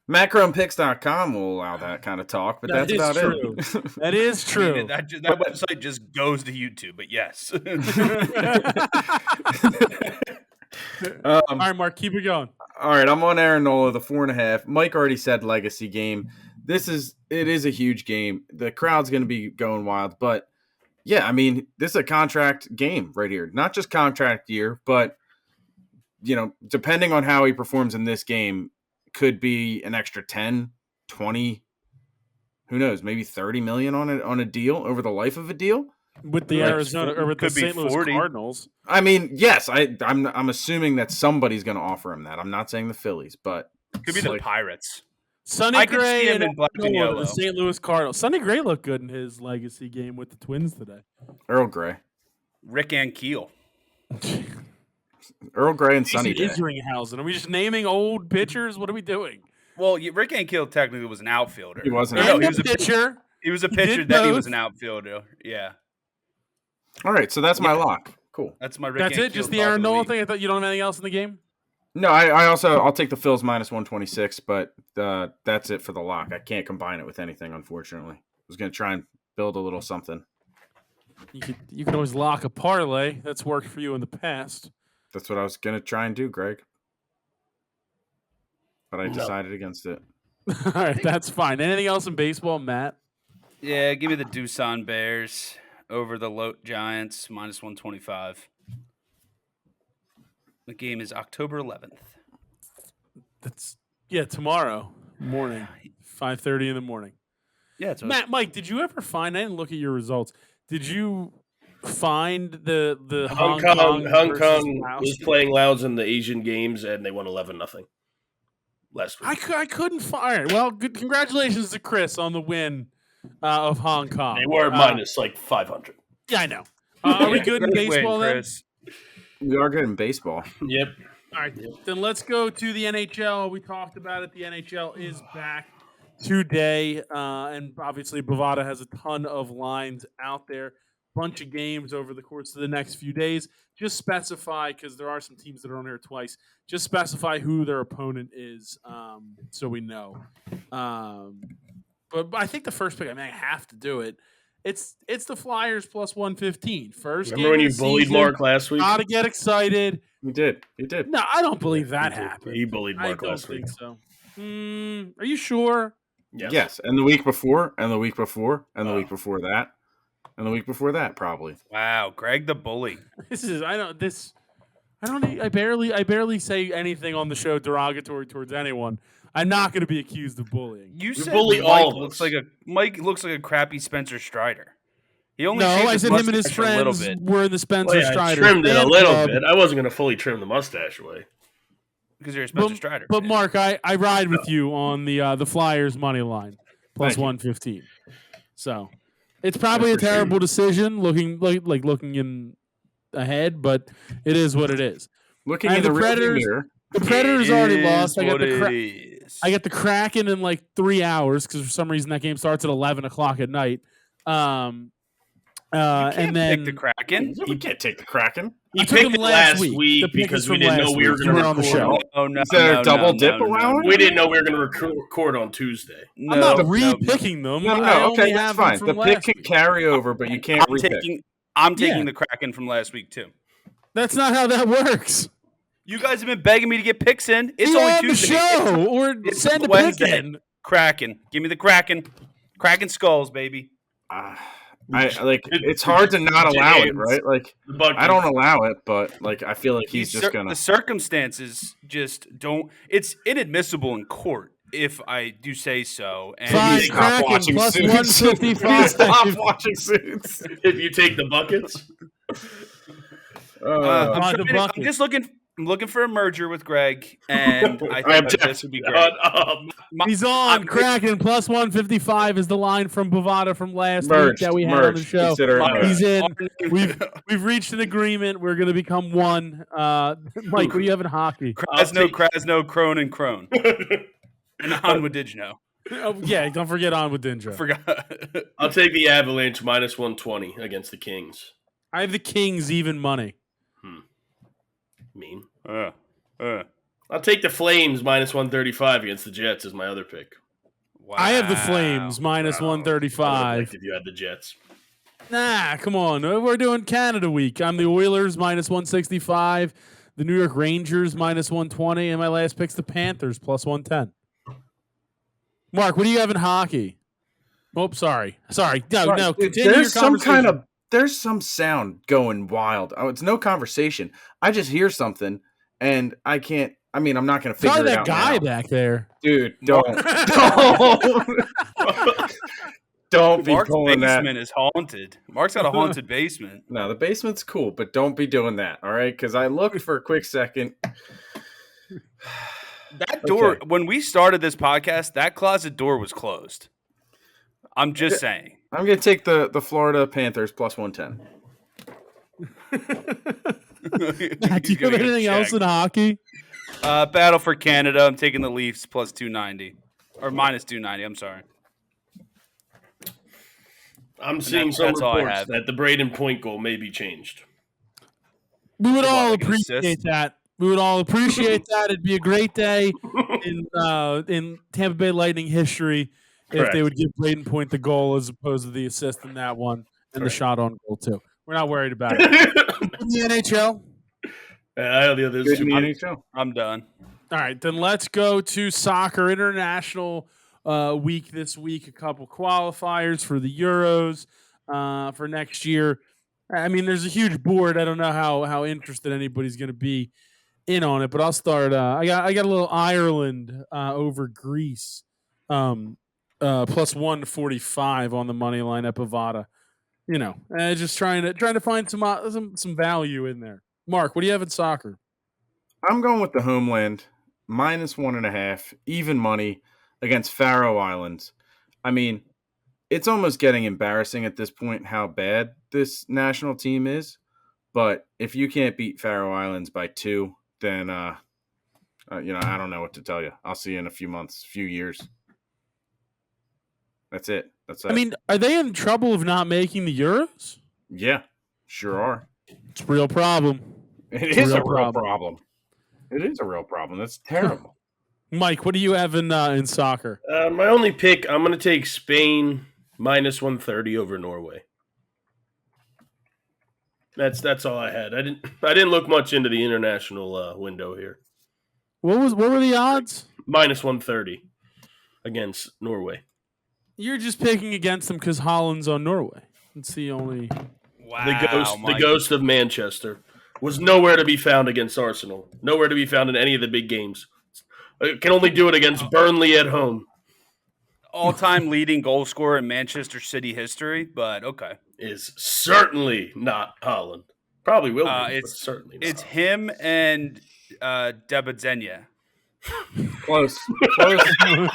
MacroandPicks.com will allow that kind of talk, but that's about it. That is true. I mean, that website just goes to YouTube, but yes. All right, Mark, keep it going. All right, I'm on Aaron Nola, the 4.5. Mike already said legacy game. It is a huge game. The crowd's going to be going wild, but yeah, I mean, this is a contract game right here. Not just contract year, but depending on how he performs in this game, could be an extra 10, 20, who knows, maybe 30 million on a deal over the life of a deal. with the Like, Arizona or with the could be St. Louis 40. Cardinals. I mean, yes, I'm assuming that somebody's going to offer him that. I'm not saying the Phillies, but Could be the Pirates. Sonny I could Gray see him and in black and the yellow. St. Louis Cardinals. Sonny Gray looked good in his legacy game with the Twins today. Earl Grey. Rick Ankiel. Earl Grey and Sonny Day. Isringhausen. Are we just naming old pitchers? What are we doing? Well, Rick Ankiel technically was an outfielder. He wasn't. And he was a pitcher. He was a He pitcher, did then he both. was an outfielder. Yeah. All right, so that's my lock. Cool. That's my Rick That's Ankiel it? Just the talk of Aaron Nola week. thing? I thought you don't have anything else in the game? No, I'll take the Phils minus 126, but that's it for the lock. I can't combine it with anything, unfortunately. I was going to try and build a little something. You could always lock a parlay. That's worked for you in the past. That's what I was going to try and do, Greg. But I decided against it. All right, that's fine. Anything else in baseball, Matt? Yeah, give me the Doosan Bears over the Lote Giants, minus 125. The game is October 11th. That's tomorrow morning, 5:30 in the morning. Yeah, it's Mike, did you ever find? I didn't look at your results. Did you find the Hong Kong Kong versus Laos? was playing Laos in the Asian games, and they won 11-0 last week. I couldn't find. Well, good. Congratulations to Chris on the win of Hong Kong. They were minus like 500. Yeah, I know. Are we good in Great win, baseball then? Chris. We are good in baseball. Yep. All right, then let's go to the NHL. We talked about it. The NHL is back today, and obviously Bovada has a ton of lines out there. Bunch of games over the course of the next few days. Just specify, because there are some teams that are on here twice, just specify who their opponent is so we know. But I think the first pick, I have to do it. It's the Flyers plus 115. First Remember when game you of the bullied season. Mark last week? Gotta get excited. You did. No, I don't believe that happened. He bullied I Mark don't last think week. so. Are you sure? Yes. And the week before, and the week before, and the week before that, and the week before that, probably. Wow, Greg the bully. I barely say anything on the show derogatory towards anyone. I'm not going to be accused of bullying. You said bully Mike all of looks us. like Mike looks like a crappy Spencer Strider. He only No, shaved I his said him and his mustache a little friends bit were in the Spencer Well, yeah, I Strider. trimmed it a fan little club. bit. I wasn't going to fully trim the mustache away. because you're a Spencer Strider. But fan. Mark, I ride with you on the Flyers money line plus Thank you. 115. So it's probably a terrible decision looking in ahead, but it is what it is. Looking And in the the rearview Predators- mirror. The Predators It already is lost. what it is. I got the Kraken in like 3 hours because for some reason that game starts at 11 o'clock at night. You And can't then pick the Kraken. You can't take the Kraken. He I took picked him it last last week. week The pick because is we from didn't know last we were week. going You to were on the record. show. Oh no! Is there a no, double no, dip no, allowance? No, We didn't know we were going to record on Tuesday. no, I'm not no, re-picking them. No, I only okay, that's have them fine. from The last pick can week. carry over, but you can't I'm repick. taking Yeah. the Kraken from last week too. That's not how that works. You guys have been begging me to get picks in. It's Be only on Tuesday. the show or It's send a pick Wednesday. in. Kraken. Give me the Kraken. Kraken skulls, baby. It's hard to not allow it, right? Like The Buccaneers. I don't allow it, but like I feel like he's just gonna. The circumstances just don't. It's inadmissible in court, if I do say so. And Fine, Stop Kraken watching plus Suits. 155. Stop watching Suits. If you take the buckets, I'm just looking. I'm looking for a merger with Greg, and I think object. this would be great. He's on. Kraken plus 155 is the line from Bovada from last week merged. that we had on the show. Consider it merged. He's in. We've reached an agreement. We're going to become one. Mike, what do you have in hockey? Krasno, Crone, and Crone. And on Wodigno. Oh, yeah, don't forget on with Dindra. Forgot. I'll take the Avalanche minus 120 against the Kings. I have the Kings even money. Mean. Wow. I'll take the Flames minus 135 against the Jets as my other pick. I have the Flames minus I would have 135. liked if you had the Jets. Nah, come on. We're doing Canada week. I'm the Oilers minus 165, the New York Rangers minus 120, and my last pick's the Panthers plus 110. Mark, what do you have in hockey? Oh, sorry. No. Continue your There's some conversation. there's some sound going wild. Oh, it's no conversation. I just hear something, and I can't. I mean, I'm not going to figure Probably it that out guy now. back there. Dude, don't. Don't be Mark's pulling that. basement is haunted. Mark's got a haunted basement. No, the basement's cool, but don't be doing that, all right? Because I looked for a quick second. That door, Okay. when we started this podcast, that closet door was closed. I'm just saying. I'm going to take the Florida Panthers plus 110. Matt, do you have anything else in hockey? Battle for Canada. I'm taking the Leafs plus 290. Or minus 290. I'm sorry. I'm seeing some that's all I reports have. that the Braden Point goal may be changed. We would all like an appreciate assist? that. We would all appreciate that. It'd be a great day in Tampa Bay Lightning history if Correct. they would give Braden Point the goal as opposed to the assist in that one and the shot on goal too. We're not worried about it. In the NHL. I know the others Good two. in the NHL. I'm done. All right, then let's go to soccer international week this week. A couple qualifiers for the Euros for next year. I mean, there's a huge board. I don't know how interested anybody's going to be in on it, but I'll start. I got a little Ireland over Greece, plus 145 on the money line at Bovada. You know, just trying to find some value in there. Mark, what do you have in soccer? I'm going with the homeland, minus 1.5, even money against Faroe Islands. I mean, it's almost getting embarrassing at this point how bad this national team is. But if you can't beat Faroe Islands by 2, then, I don't know what to tell you. I'll see you in a few months, few years. That's it. That's it. I mean, are they in trouble of not making the Euros? Yeah, sure are. It's a real problem. It is a real problem. It is a real problem. That's terrible. Mike, what do you have in soccer? My only pick, I'm going to take Spain minus 130 over Norway. That's all I had. I didn't look much into the international window here. What were the odds? Minus 130 against Norway. You're just picking against them because Holland's on Norway. It's the only. Wow. The ghost of Manchester was nowhere to be found against Arsenal. Nowhere to be found in any of the big games. It can only do it against Burnley at home. All-time leading goal scorer in Manchester City history, but okay. Is certainly not Holland. Probably will be, but It's certainly not. It's him and Debadzenya. Close. I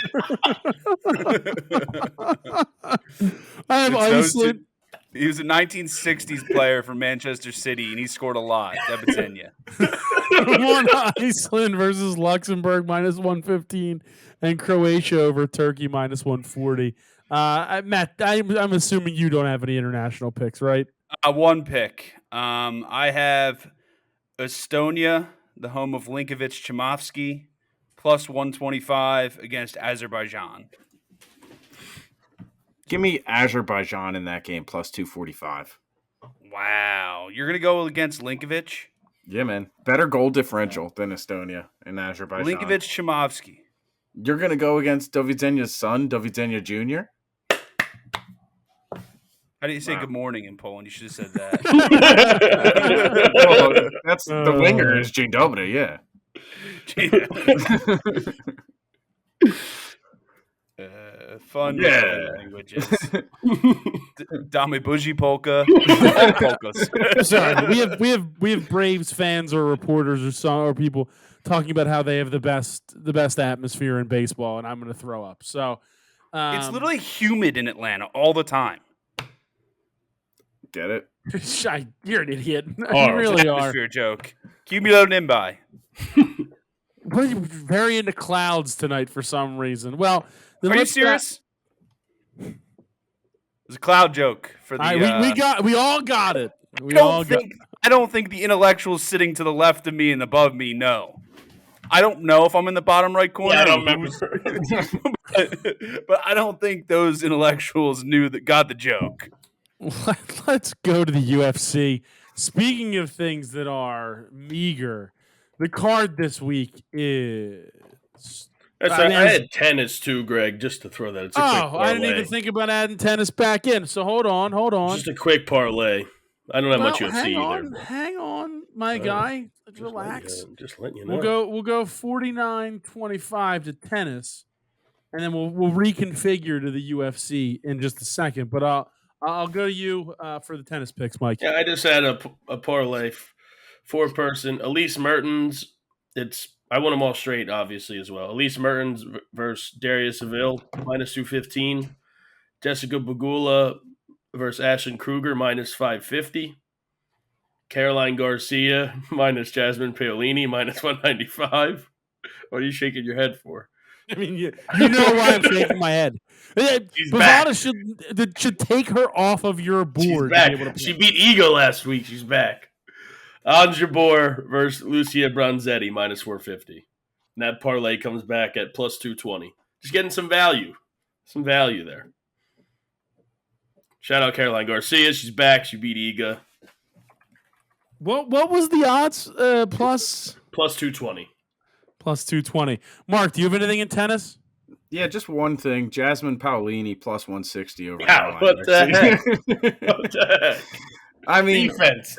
have Iceland. He was a 1960s player for Manchester City, and he scored a lot. Debadzenya. One Iceland versus Luxembourg minus 115, and Croatia over Turkey minus 140. Matt, I'm assuming you don't have any international picks, right? One pick. I have Estonia, the home of Linkovic Chimovsky, plus 125 against Azerbaijan. Give me Azerbaijan in that game, plus 245. Wow. You're going to go against Linkovic? Yeah, man. Better goal differential than Estonia and Azerbaijan. Linkovic Chimovsky. You're going to go against Dovizhenya's son, Dovizhenya Jr.? How do you say good morning in Poland? You should have said that. Well, that's the winger is Dzień dobry, yeah. Fun Yeah. languages. Dame Buji Polka. Polkas. Sorry, we have Braves fans or reporters or people talking about how they have the best atmosphere in baseball, and I'm going to throw up. So It's literally humid in Atlanta all the time. Get it? You're an idiot. Oh, You really are. Atmosphere joke. Cumulo Nimbai. We're very into clouds tonight for some reason. Well, then Are you let's serious? It was a cloud joke for the. we all got it. I don't think the intellectuals sitting to the left of me and above me know. I don't know if I'm in the bottom right corner. Yeah, I don't remember. but I don't think those intellectuals got the joke. Let's go to the UFC. Speaking of things that are meager, the card this week is. I had tennis too, Greg, just to throw that. It's a quick parlay. I didn't even think about adding tennis back in. So hold on. Just a quick parlay. I don't have much UFC hang either. Hang on, my guy. Relax. Just letting you know. We'll go 49-25 to tennis. and then we'll reconfigure to the UFC in just a second. But I'll go to you for the tennis picks, Mike. Yeah, I just had a parlay, 4-person. Elise Mertens. I want them all straight, obviously, as well. Elise Mertens versus Darius Seville, -215. Jessica Bagula versus Ashton Kruger, -550. Caroline Garcia minus Jasmine Paolini, -195. What are you shaking your head for? I mean, you know why I'm shaking my head. Bovada should take her off of your board. She's back. She beat Ego last week. She's back. Ons Jabeur versus Lucia Bronzetti, -450. And that parlay comes back at +220. Just getting some value. Some value there. Shout out Caroline Garcia. She's back. She beat Iga. What was the odds? Plus +220. +220. Mark, do you have anything in tennis? Yeah, just one thing. Jasmine Paolini +160 over. Yeah, what the heck? What the heck? I mean, defense.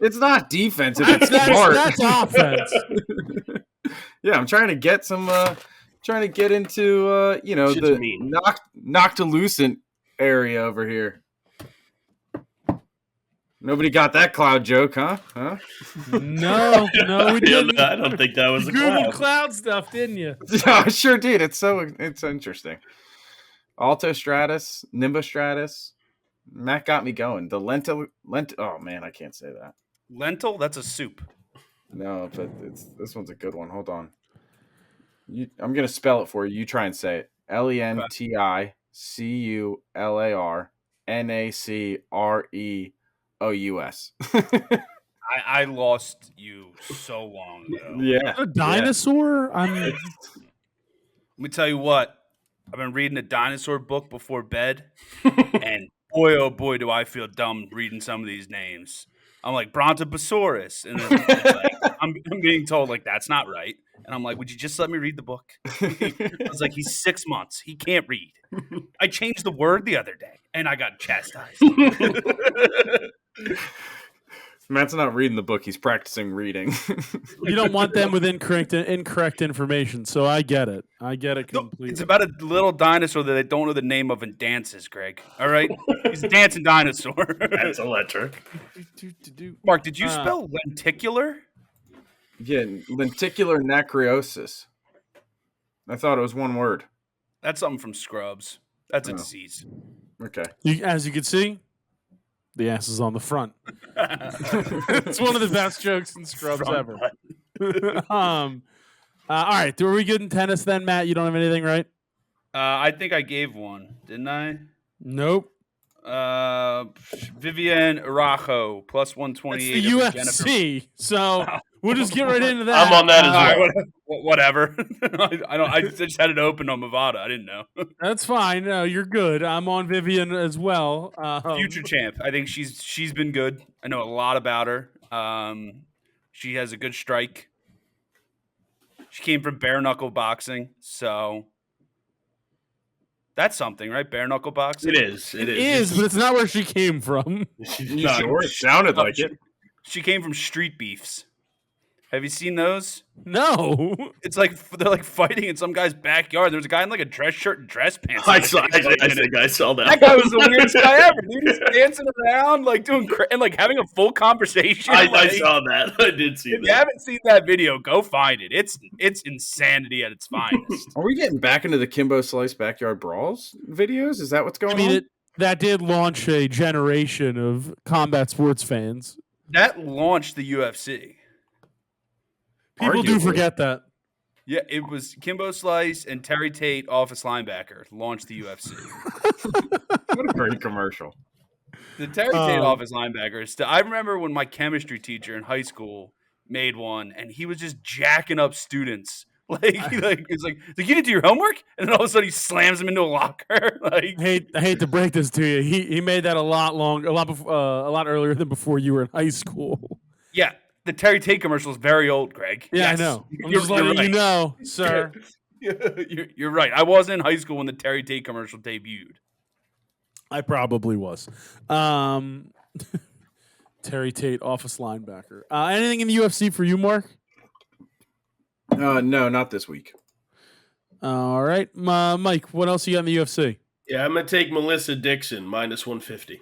It's not defense. If it's smart. That's offense. Yeah, I'm trying to get some. Trying to get into the noctilucent area over here. Nobody got that cloud joke, huh? No, we didn't. I don't think that was a Google cloud stuff, didn't you? Yeah, I sure did. It's interesting. Altostratus, Nimbostratus. Matt got me going. The lentil. Oh man, I can't say that. Lentil? That's a soup. No, but this one's a good one. Hold on. I'm gonna spell it for you. You try and say it. LENTICULARNACREOUS. I lost you so long ago. Yeah, a dinosaur. Let me tell you what. I've been reading a dinosaur book before bed, and boy, oh boy, do I feel dumb reading some of these names. I'm like Brontosaurus, and it's like, I'm being told like that's not right, and I'm like, would you just let me read the book? I was like, he's 6 months, he can't read. I changed the word the other day, and I got chastised. Matt's not reading the book; he's practicing reading. You don't want them with incorrect information, so I get it. I get it completely. It's about a little dinosaur that they don't know the name of and dances, Greg. All right? He's a dancing dinosaur. That's electric. Mark, did you spell lenticular? Yeah, lenticular necrosis. I thought it was one word. That's something from Scrubs. That's a disease. Okay. As you can see, the ass is on the front. It's one of the best jokes in Scrubs ever. All right. Are we good in tennis then, Matt? You don't have anything, right? I think I gave one, didn't I? Nope. Vivian Arajo, +128. It's the UFC. So we'll just get right into that. I'm on that as well. Right, whatever. I just had it open on Bovada. I didn't know. That's fine. No, you're good. I'm on Vivian as well. Future champ. I think she's been good. I know a lot about her. She has a good strike. She came from bare knuckle boxing, so that's something, right? Bare knuckle boxing. It is, but it's not where she came from. You sure? It sounded like it. She came from street beefs. Have you seen those? No. It's like they're like fighting in some guy's backyard. There's a guy in like a dress shirt and dress pants. I think I saw that. That guy was the weirdest guy ever, dude. He's dancing around, like doing and like having a full conversation. I saw that. I did see that. If you haven't seen that video, go find it. It's insanity at its finest. Are we getting back into the Kimbo Slice Backyard Brawls videos? Is that what's going on? That did launch a generation of combat sports fans. That launched the UFC. People do forget that. Yeah, it was Kimbo Slice and Terry Tate, office linebacker, launched the UFC. What a great commercial. The Terry Tate office linebacker. I remember when my chemistry teacher in high school made one, and he was just jacking up students. It's like you didn't do your homework, and then all of a sudden he slams them into a locker. I hate to break this to you. He made that a lot earlier than before you were in high school. Yeah. The Terry Tate commercial is very old, Greg. Yeah, yes. I know. I'm just letting you know, sir. You're right. I wasn't in high school when the Terry Tate commercial debuted. I probably was. Terry Tate, office linebacker. Anything in the UFC for you, Mark? No, not this week. All right, Mike. What else you got in the UFC? Yeah, I'm gonna take Melissa Dixon minus 150.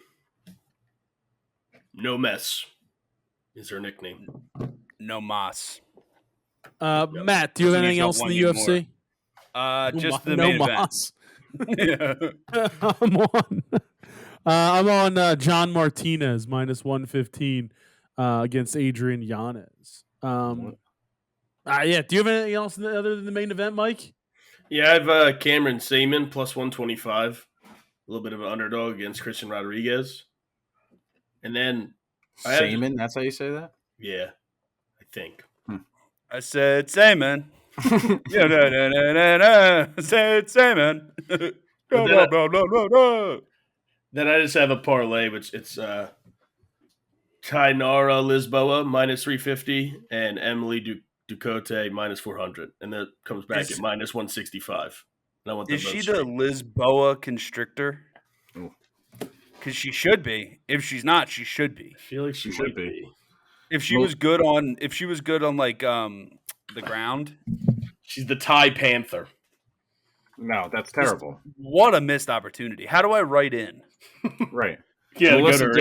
No mess is her nickname. No mas. Matt, do you have She anything needs else in one the anymore. UFC? Just the no main event. moss. Yeah. I'm on John Martinez minus 115 against Adrian Yanez. Yeah. Do you have anything else other than the main event, Mike? Yeah, I have Cameron Saman plus 125. A little bit of an underdog against Christian Rodriguez. And then Saman, that's how you say that? Yeah, I think. I said, say, man. I said, say, man. Then I just have a parlay, which it's Tainara Lisboa minus 350 and Emily Ducote minus 400. And that comes back at minus 165. And I want Is she the Lisboa constrictor? Because she should be. If she's not, she should be. I feel like she should be. If she was good on like the ground, she's the Thai Panther. No, that's terrible. What a missed opportunity. How do I write in? Right. Yeah, go to her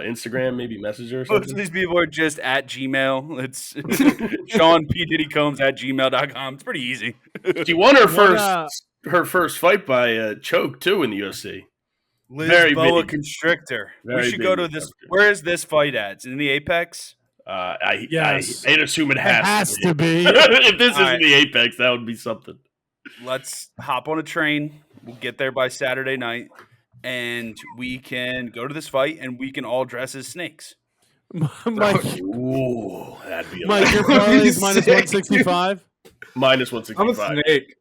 Instagram, maybe message her or something. Most of these people are just at Gmail. It's Sean P. Diddy Combs at gmail.com. It's pretty easy. She won her first fight by choke too in the UFC. Lisboa constrictor. We should go to this. Where is this fight at? It's in the Apex? Yes. I'd assume it has to be. If this isn't the Apex, that would be something. Let's hop on a train. We'll get there by Saturday night, and we can go to this fight, and we can all dress as snakes. Mike, ooh, that'd be Mike, your parlay is minus 165. Minus 165. I'm a snake.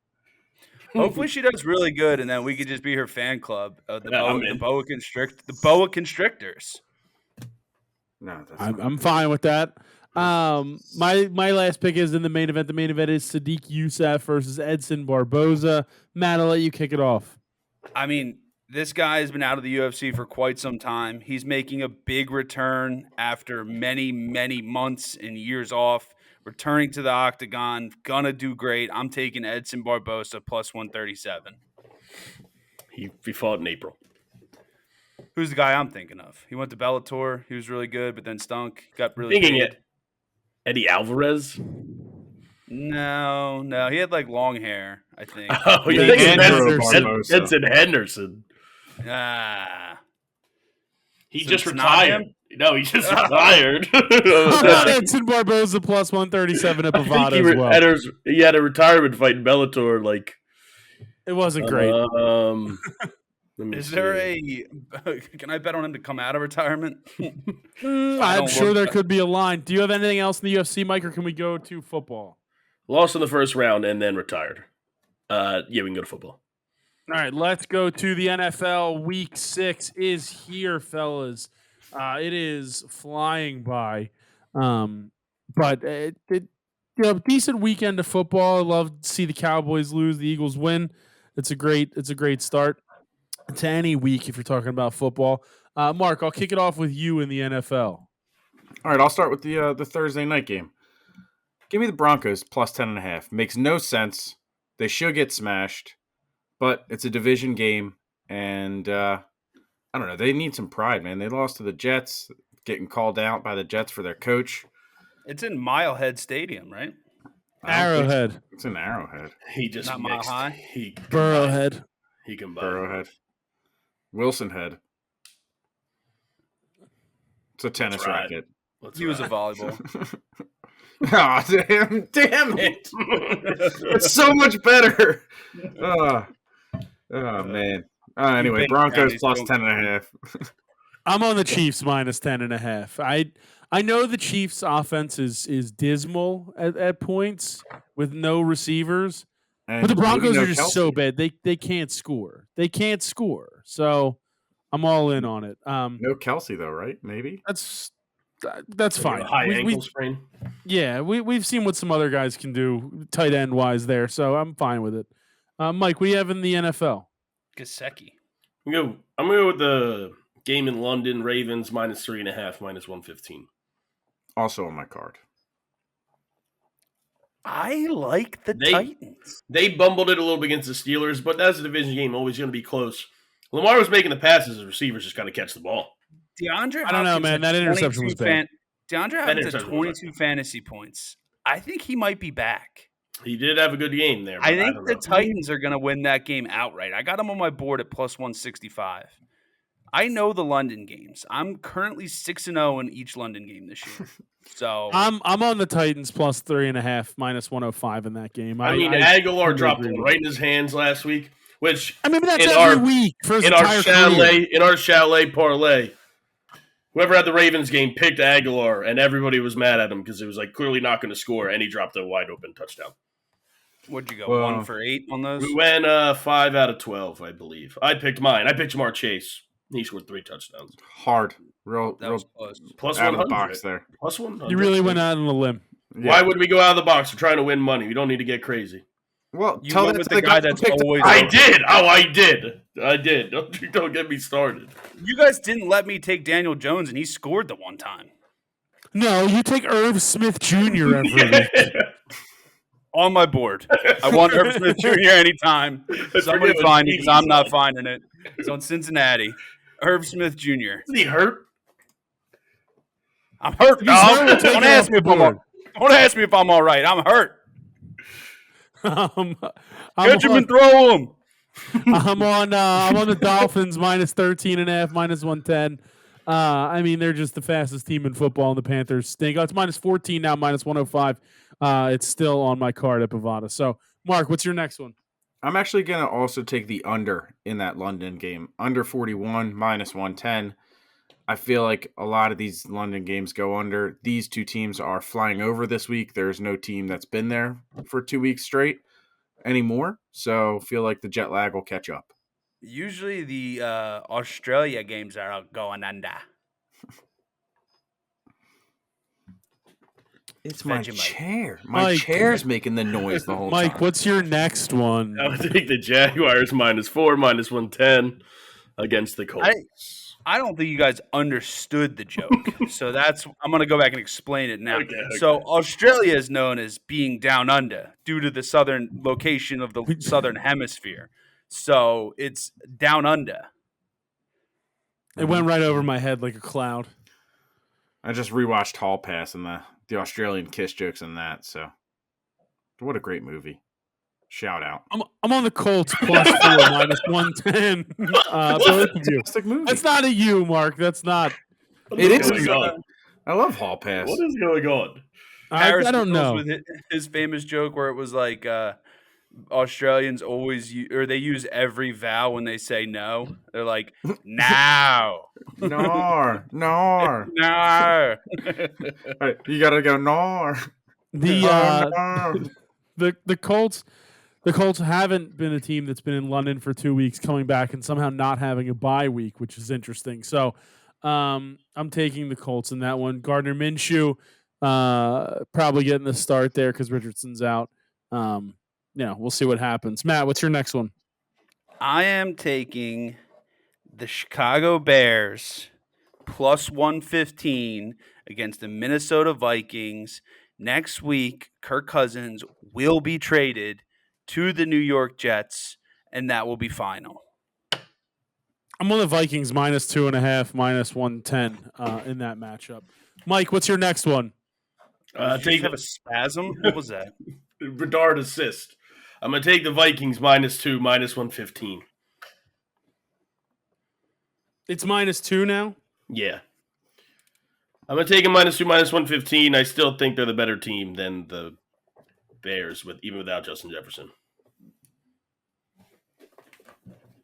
Hopefully she does really good, and then we could just be her fan club. The boa constrictors. No, I'm fine with that. My last pick is in the main event. The main event is Sadiq Youssef versus Edson Barboza. Matt, I'll let you kick it off. I mean, this guy has been out of the UFC for quite some time. He's making a big return after many, many months and years off. Returning to the octagon, gonna do great. I'm taking Edson Barboza plus 137. He fought in April. Who's the guy I'm thinking of? He went to Bellator. He was really good, but then stunk. Got really thinking paid. it. Eddie Alvarez? No. He had like long hair, I think. Oh, you think Edson Henderson? He just retired. No, he just retired. Edson Barboza plus 137 at Bovada as well. He had a retirement fight in Bellator. Like it wasn't great. Is there can I bet on him to come out of retirement? I'm sure there could be a line. Do you have anything else in the UFC, Mike, or can we go to football? Lost in the first round and then retired. Yeah, we can go to football. All right, let's go to the NFL. Week 6 is here, fellas. It is flying by. But decent weekend of football. I love to see the Cowboys lose, the Eagles win. It's a great start to any week if you're talking about football. Mark, I'll kick it off with you in the NFL. All right, I'll start with the Thursday night game. Give me the Broncos plus 10.5. Makes no sense. They should get smashed, but it's a division game, and I don't know. They need some pride, man. They lost to the Jets, getting called out by the Jets for their coach. It's in Milehead Stadium, right? Arrowhead. It's in Arrowhead. He just not mixed. Mile High. Burrowhead. He combined. Burrowhead. Wilson Head. It's a tennis racket. He was a volleyball. Oh, damn it. It's so much better. Oh man. Anyway, Broncos plus 10.5. I'm on the Chiefs minus 10.5. I know the Chiefs offense is dismal at points with no receivers, but the Broncos are just Kelsey. so bad. They can't score. They can't score. So I'm all in on it. No Kelsey though, right? Maybe that's fine. High ankle sprain. Yeah, we've seen what some other guys can do tight end wise there, so I'm fine with it. Mike, what do you have in the NFL? Gasecki. I'm gonna go with the game in London. Ravens minus 3.5, minus 115. Also on my card. I like the They- Titans. They bumbled it a little bit against the Steelers, but that's a division game, always going to be close. Lamar was making the passes, the receivers just got to catch the ball. DeAndre I don't know, Hopkins man. had That interception was 22 bad. DeAndre Hopkins had interception was 22 fantasy points. I think he might be back. He did have a good game there. But I think don't the know. Titans are going to win that game outright. I got them on my board at plus 165. I know the London games. I'm currently 6-0 in each London game this year. So I'm on the Titans plus 3.5, minus 105 in that game. I mean, Aguilar dropped one right in his hands last week, which I mean, that's in every our- week for his in our entire chalet career. parlay, whoever had the Ravens game picked Aguilar, and everybody was mad at him because it was like clearly not going to score, and he dropped a wide open touchdown. what'd you go? Well, 1 for 8 on those? We went 5 out of 12, I believe. I picked mine. I picked Jamar Chase. He scored 3 touchdowns. Hard. Real That was close. Plus out of 100. the box there. Plus 100. You really went out on a limb. Why would we go out of the box? We're trying to win money. We don't need to get crazy. Well, You tell went that with to the guy that that's picked- always I open. did. Oh, I did. Don't get me started. You guys didn't let me take Daniel Jones, and he scored the one time. No, you take Irv Smith Jr. every week. On my board. I want Irv Smith Jr. anytime. Somebody forget find what it because I'm not he's finding it. It's on Cincinnati. Irv Smith Jr. Is he hurt? I'm hurt, He's dog. hurt. Take Don't it ask off me the if I'm board. don't ask me if I'm all right. I'm hurt. I'm Catch him on- and throw him. I'm on the Dolphins minus 13.5, minus 110. I mean, they're just the fastest team in football, and the Panthers stink. Oh, it's minus 14 now, minus 105. It's still on my card at Bovada. So, Mark, what's your next one? I'm actually going to also take the under in that London game. Under 41, minus 110. I feel like a lot of these London games go under. These two teams are flying over this week. There's no team that's been there for 2 weeks straight anymore. So feel like the jet lag will catch up. Usually the Australia games are going under. It's my Vegemite. chair. My Mike. chair's making the noise the whole Mike, time. what's your next one? I would take the Jaguars minus 4, minus 110 against the Colts. I don't think you guys understood the joke. So I'm going to go back and explain it now. Okay. So Australia is known as being down under due to the southern location of the southern hemisphere. So it's down under. It went right over my head like a cloud. I just rewatched Hall Pass and the Australian kiss jokes in that. So what a great movie. Shout out. I'm on the Colts plus 4, minus 110. Both of you. Fantastic movie. That's not a you, Mark. That's not. It is going on? I love Hall Pass. What is going on? Harris I don't Nichols know. with his famous joke where it was like Australians always they use every vowel when they say no. They're like now, Nar. Nar. no. All right, you got to go Nar. The Colts. The Colts haven't been a team that's been in London for 2 weeks, coming back and somehow not having a bye week, which is interesting. So I'm taking the Colts in that one. Gardner Minshew probably getting the start there because Richardson's out. We'll see what happens. Matt, what's your next one? I am taking the Chicago Bears plus 115 against the Minnesota Vikings. Next week, Kirk Cousins will be traded to the New York Jets, and that will be final. I'm on the Vikings minus 2.5, minus 110 in that matchup. Mike, what's your next one? Did you have a spasm? What was that? Bedard assist. I'm going to take the Vikings minus 2, minus 115. It's minus 2 now? Yeah. I'm going to take them minus 2, minus 115. I still think they're the better team than the Bears, even without Justin Jefferson.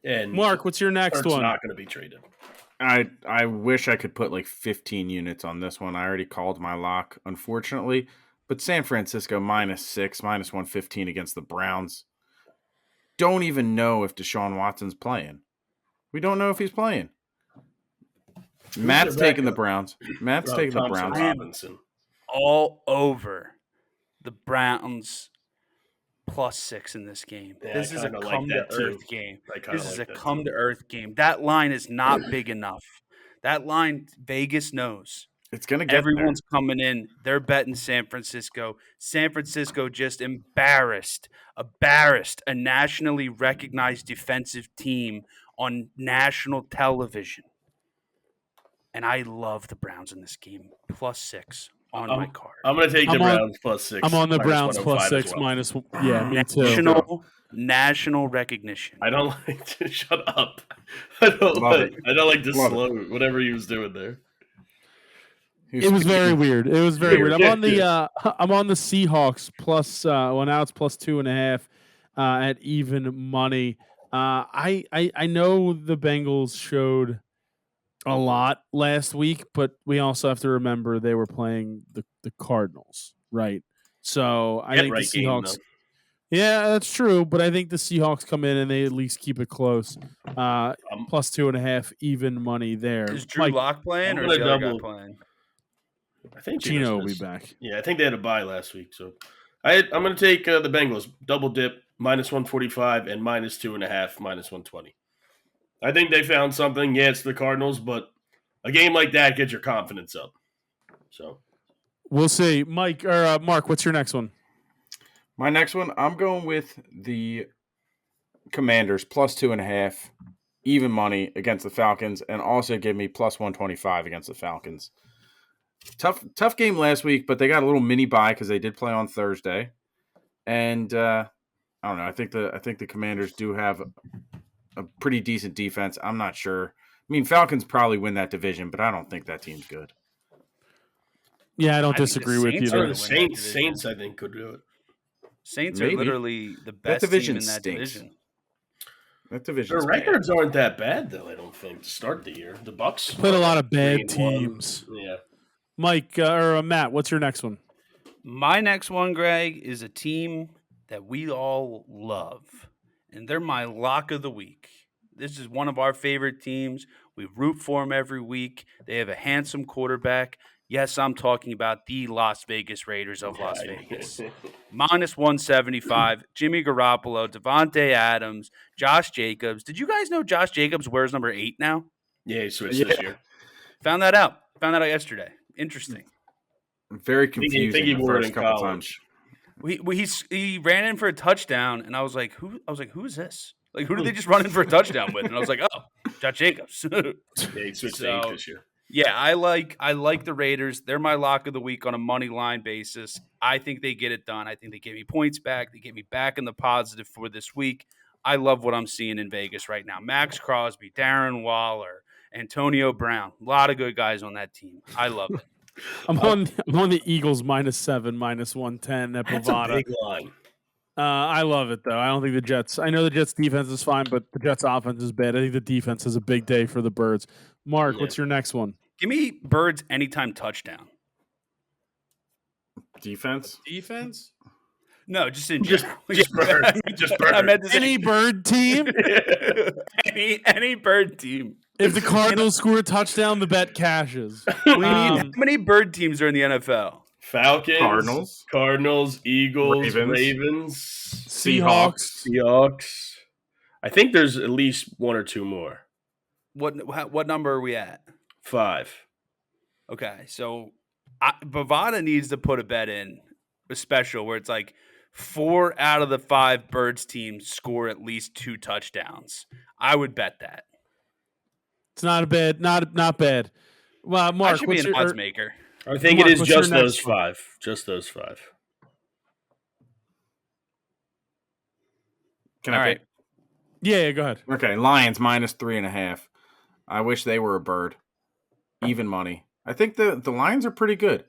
And Mark, what's your next Kirk's one? not going to be traded. I wish I could put like 15 units on this one. I already called my lock, unfortunately. But San Francisco minus 6, minus 115 against the Browns. Don't even know if Deshaun Watson's playing. We don't know if he's playing. Matt's their taking the backup? Browns. Matt's taking the Thompson Browns. Robinson. All over the Browns plus 6 in this game. Yeah, This I is a kinda like come to that too. earth game. I kinda This is like a that come too. to earth game. That line is not big enough. That line, Vegas knows. It's going to get Everyone's coming in. They're betting San Francisco. San Francisco just embarrassed a nationally recognized defensive team on national television. And I love the Browns in this game. +6 on my card. I'm going to take the I'm on- Browns +6. I'm on the minus Browns 105 as +6 well. minus. Yeah, me too. National recognition. I don't like to shut up. I don't Love like to Love slow whatever he was doing there. It was very weird. It was very weird. I'm Yeah, on the I'm on the Seahawks plus. Well, now it's +2.5 at even money. I know the Bengals showed a lot last week, but we also have to remember they were playing the Cardinals, right? So I think the Seahawks. Yeah, that's true, but I think the Seahawks come in and they at least keep it close. +2.5 even money there. Is Drew Lock playing or is the other guy playing? I think Gino will be back. Yeah, I think they had a bye last week, so I'm going to take the Bengals double dip -145 and -2.5 -120. I think they found something. Yeah, it's the Cardinals, but a game like that gets your confidence up. So we'll see. Mike or Mark, what's your next one? My next one, I'm going with the Commanders +2.5 even money against the Falcons, and also give me +125 against the Falcons. Tough game last week, but they got a little mini bye because they did play on Thursday, and I don't know. I think the Commanders do have a pretty decent defense. I'm not sure. I mean, Falcons probably win that division, but I don't think that team's good. Yeah, I don't disagree with you. The Saints, I think, could do it. Saints are literally the best team in that division. That division. Their records aren't that bad, though. I don't think to start the year. The Bucks played a lot of bad teams. Yeah. Mike or Matt, what's your next one? My next one, Greg, is a team that we all love, and they're my lock of the week. This is one of our favorite teams. We root for them every week. They have a handsome quarterback. Yes, I'm talking about the Las Vegas Raiders of Las Vegas. -175, Jimmy Garoppolo, Devontae Adams, Josh Jacobs. Did you guys know Josh Jacobs wears number 8 now? Yeah, he switched this year. Found that out yesterday. Interesting. Very confusing. I think he the wore it first in couple college. times. He ran in for a touchdown, and I was like, who is this? Like, who did they just run in for a touchdown with? And I was like, oh, Josh Jacobs. Yeah, he switched to 8 this year. Yeah, I like the Raiders. They're my lock of the week on a money line basis. I think they get it done. I think they get me points back. They get me back in the positive for this week. I love what I'm seeing in Vegas right now. Max Crosby, Darren Waller, Antonio Brown. A lot of good guys on that team. I love it. I'm on the Eagles -7, -110 at That's Bovada. a big line. I love it though. I don't think the Jets. I know the Jets defense is fine, but the Jets offense is bad. I think the defense is a big day for the Birds. Mark, what's your next one? Give me Birds anytime touchdown. Defense? No, just in general. Just Bird. Just Bird. I meant to say Any Bird team? any Bird team. If the Cardinals score a touchdown, the bet cashes. How many Bird teams are in the NFL? Falcons, Cardinals, Eagles, Ravens, Seahawks. I think there's at least one or two more. What number are we at? 5. Okay, so Bovada needs to put a bet in, a special where it's like 4 out of the 5 Birds teams score at least 2 touchdowns. I would bet that. It's not bad. Well, Mark, I should be an odds maker. I think Mark, it is what's your just those next one? 5. Just those 5. Can All I right. pick? Yeah, go ahead. Okay, Lions -3.5. I wish they were a bird. Even money. I think the Lions are pretty good.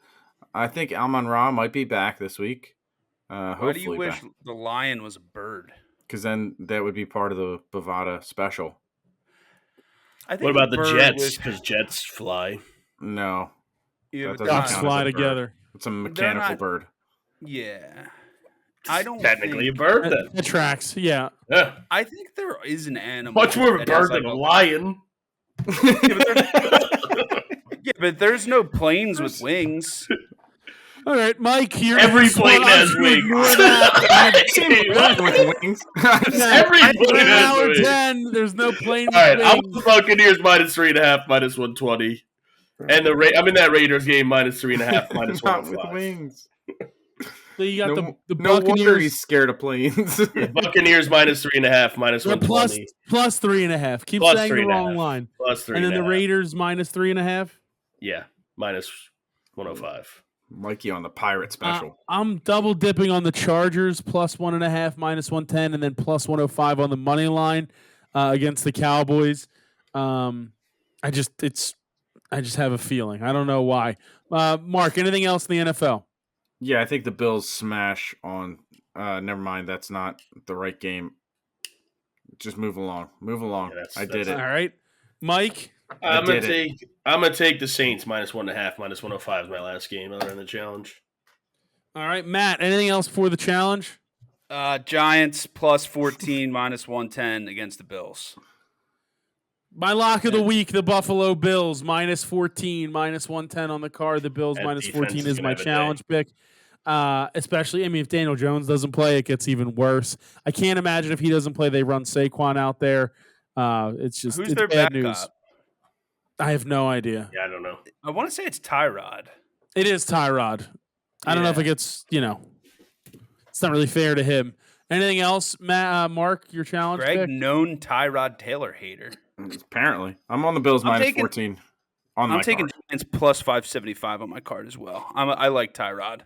I think Amon-Ra might be back this week. Why do you wish the Lion was a bird? Because then that would be part of the Bovada special. What about the Jets? Because Jets fly. No. Yeah, Ducks fly together. It's a mechanical bird. Yeah. I don't technically think, a bird then. It tracks, yeah. I think there is an animal. Much more of a bird than a lion. Yeah, but there's no planes with wings. All right, Mike. Every plane has wings. With wings. Every plane has wings. 10. There's no plane. All right, I'm the Buccaneers -3.5, -120. And I'm in that Raiders game -3.5, -105. Not with wings. So you got the No wonder Buccaneers. he's scared of planes. Buccaneers -3.5, -120. Plus 3.5. Keep Plus saying the 3.5. wrong line. Plus 3.5. And then the Raiders -3.5. Yeah, -105. Mikey on the pirate special. I'm double dipping on the Chargers plus 1.5, -110, and then plus 105 on the money line against the Cowboys. I just have a feeling. I don't know why. Mark, anything else in the NFL? Yeah, I think the Bills smash on. Never mind, that's not the right game. Just move along. Yeah, I did it. All right, Mike. I'm gonna take the Saints -1.5, -105 is my last game other than the challenge. All right, Matt. Anything else for the challenge? Giants plus 14, -110 against the Bills. My lock of the week, the Buffalo Bills, -14, -110 on the card. The Bills That -14 defense is is my gonna have a challenge pick. Especially, if Daniel Jones doesn't play, it gets even worse. I can't imagine if he doesn't play, they run Saquon out there. It's just Who's it's their bad backup? news. I have no idea. Yeah, I don't know. I want to say it's Tyrod. It is Tyrod. I don't know if it gets, it's not really fair to him. Anything else, Mark, your challenge Greg, pick? known Tyrod Taylor hater. Apparently, I'm on the Bills -14. I'm taking Giants plus 575 on my card as well. I like Tyrod.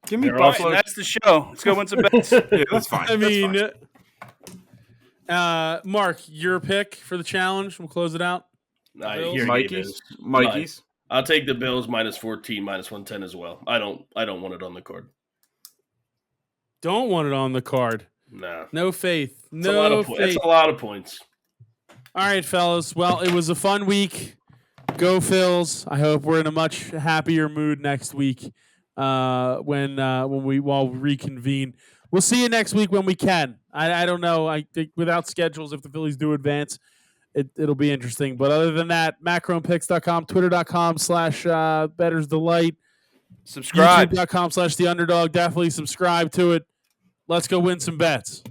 Give me All right, Buffalo. that's the show. Let's go win some bets. Yeah, that's fine. I That's mean, fine. Mark, your pick for the challenge. We'll close it out. Mikey's. I'll take the Bills -14, -110 as well. I don't want it on the card. Don't want it on the card. Nah. No faith. That's a lot of points. All right, fellas. Well, it was a fun week. Go Phils. I hope we're in a much happier mood next week when we reconvene. We'll see you next week when we can. I don't know. I think without schedules, if the Phillies do advance, it'll be interesting. But other than that, macronpicks.com, twitter.com/bettorsdelight, Subscribe. youtube.com/theunderdog. Definitely subscribe to it. Let's go win some bets.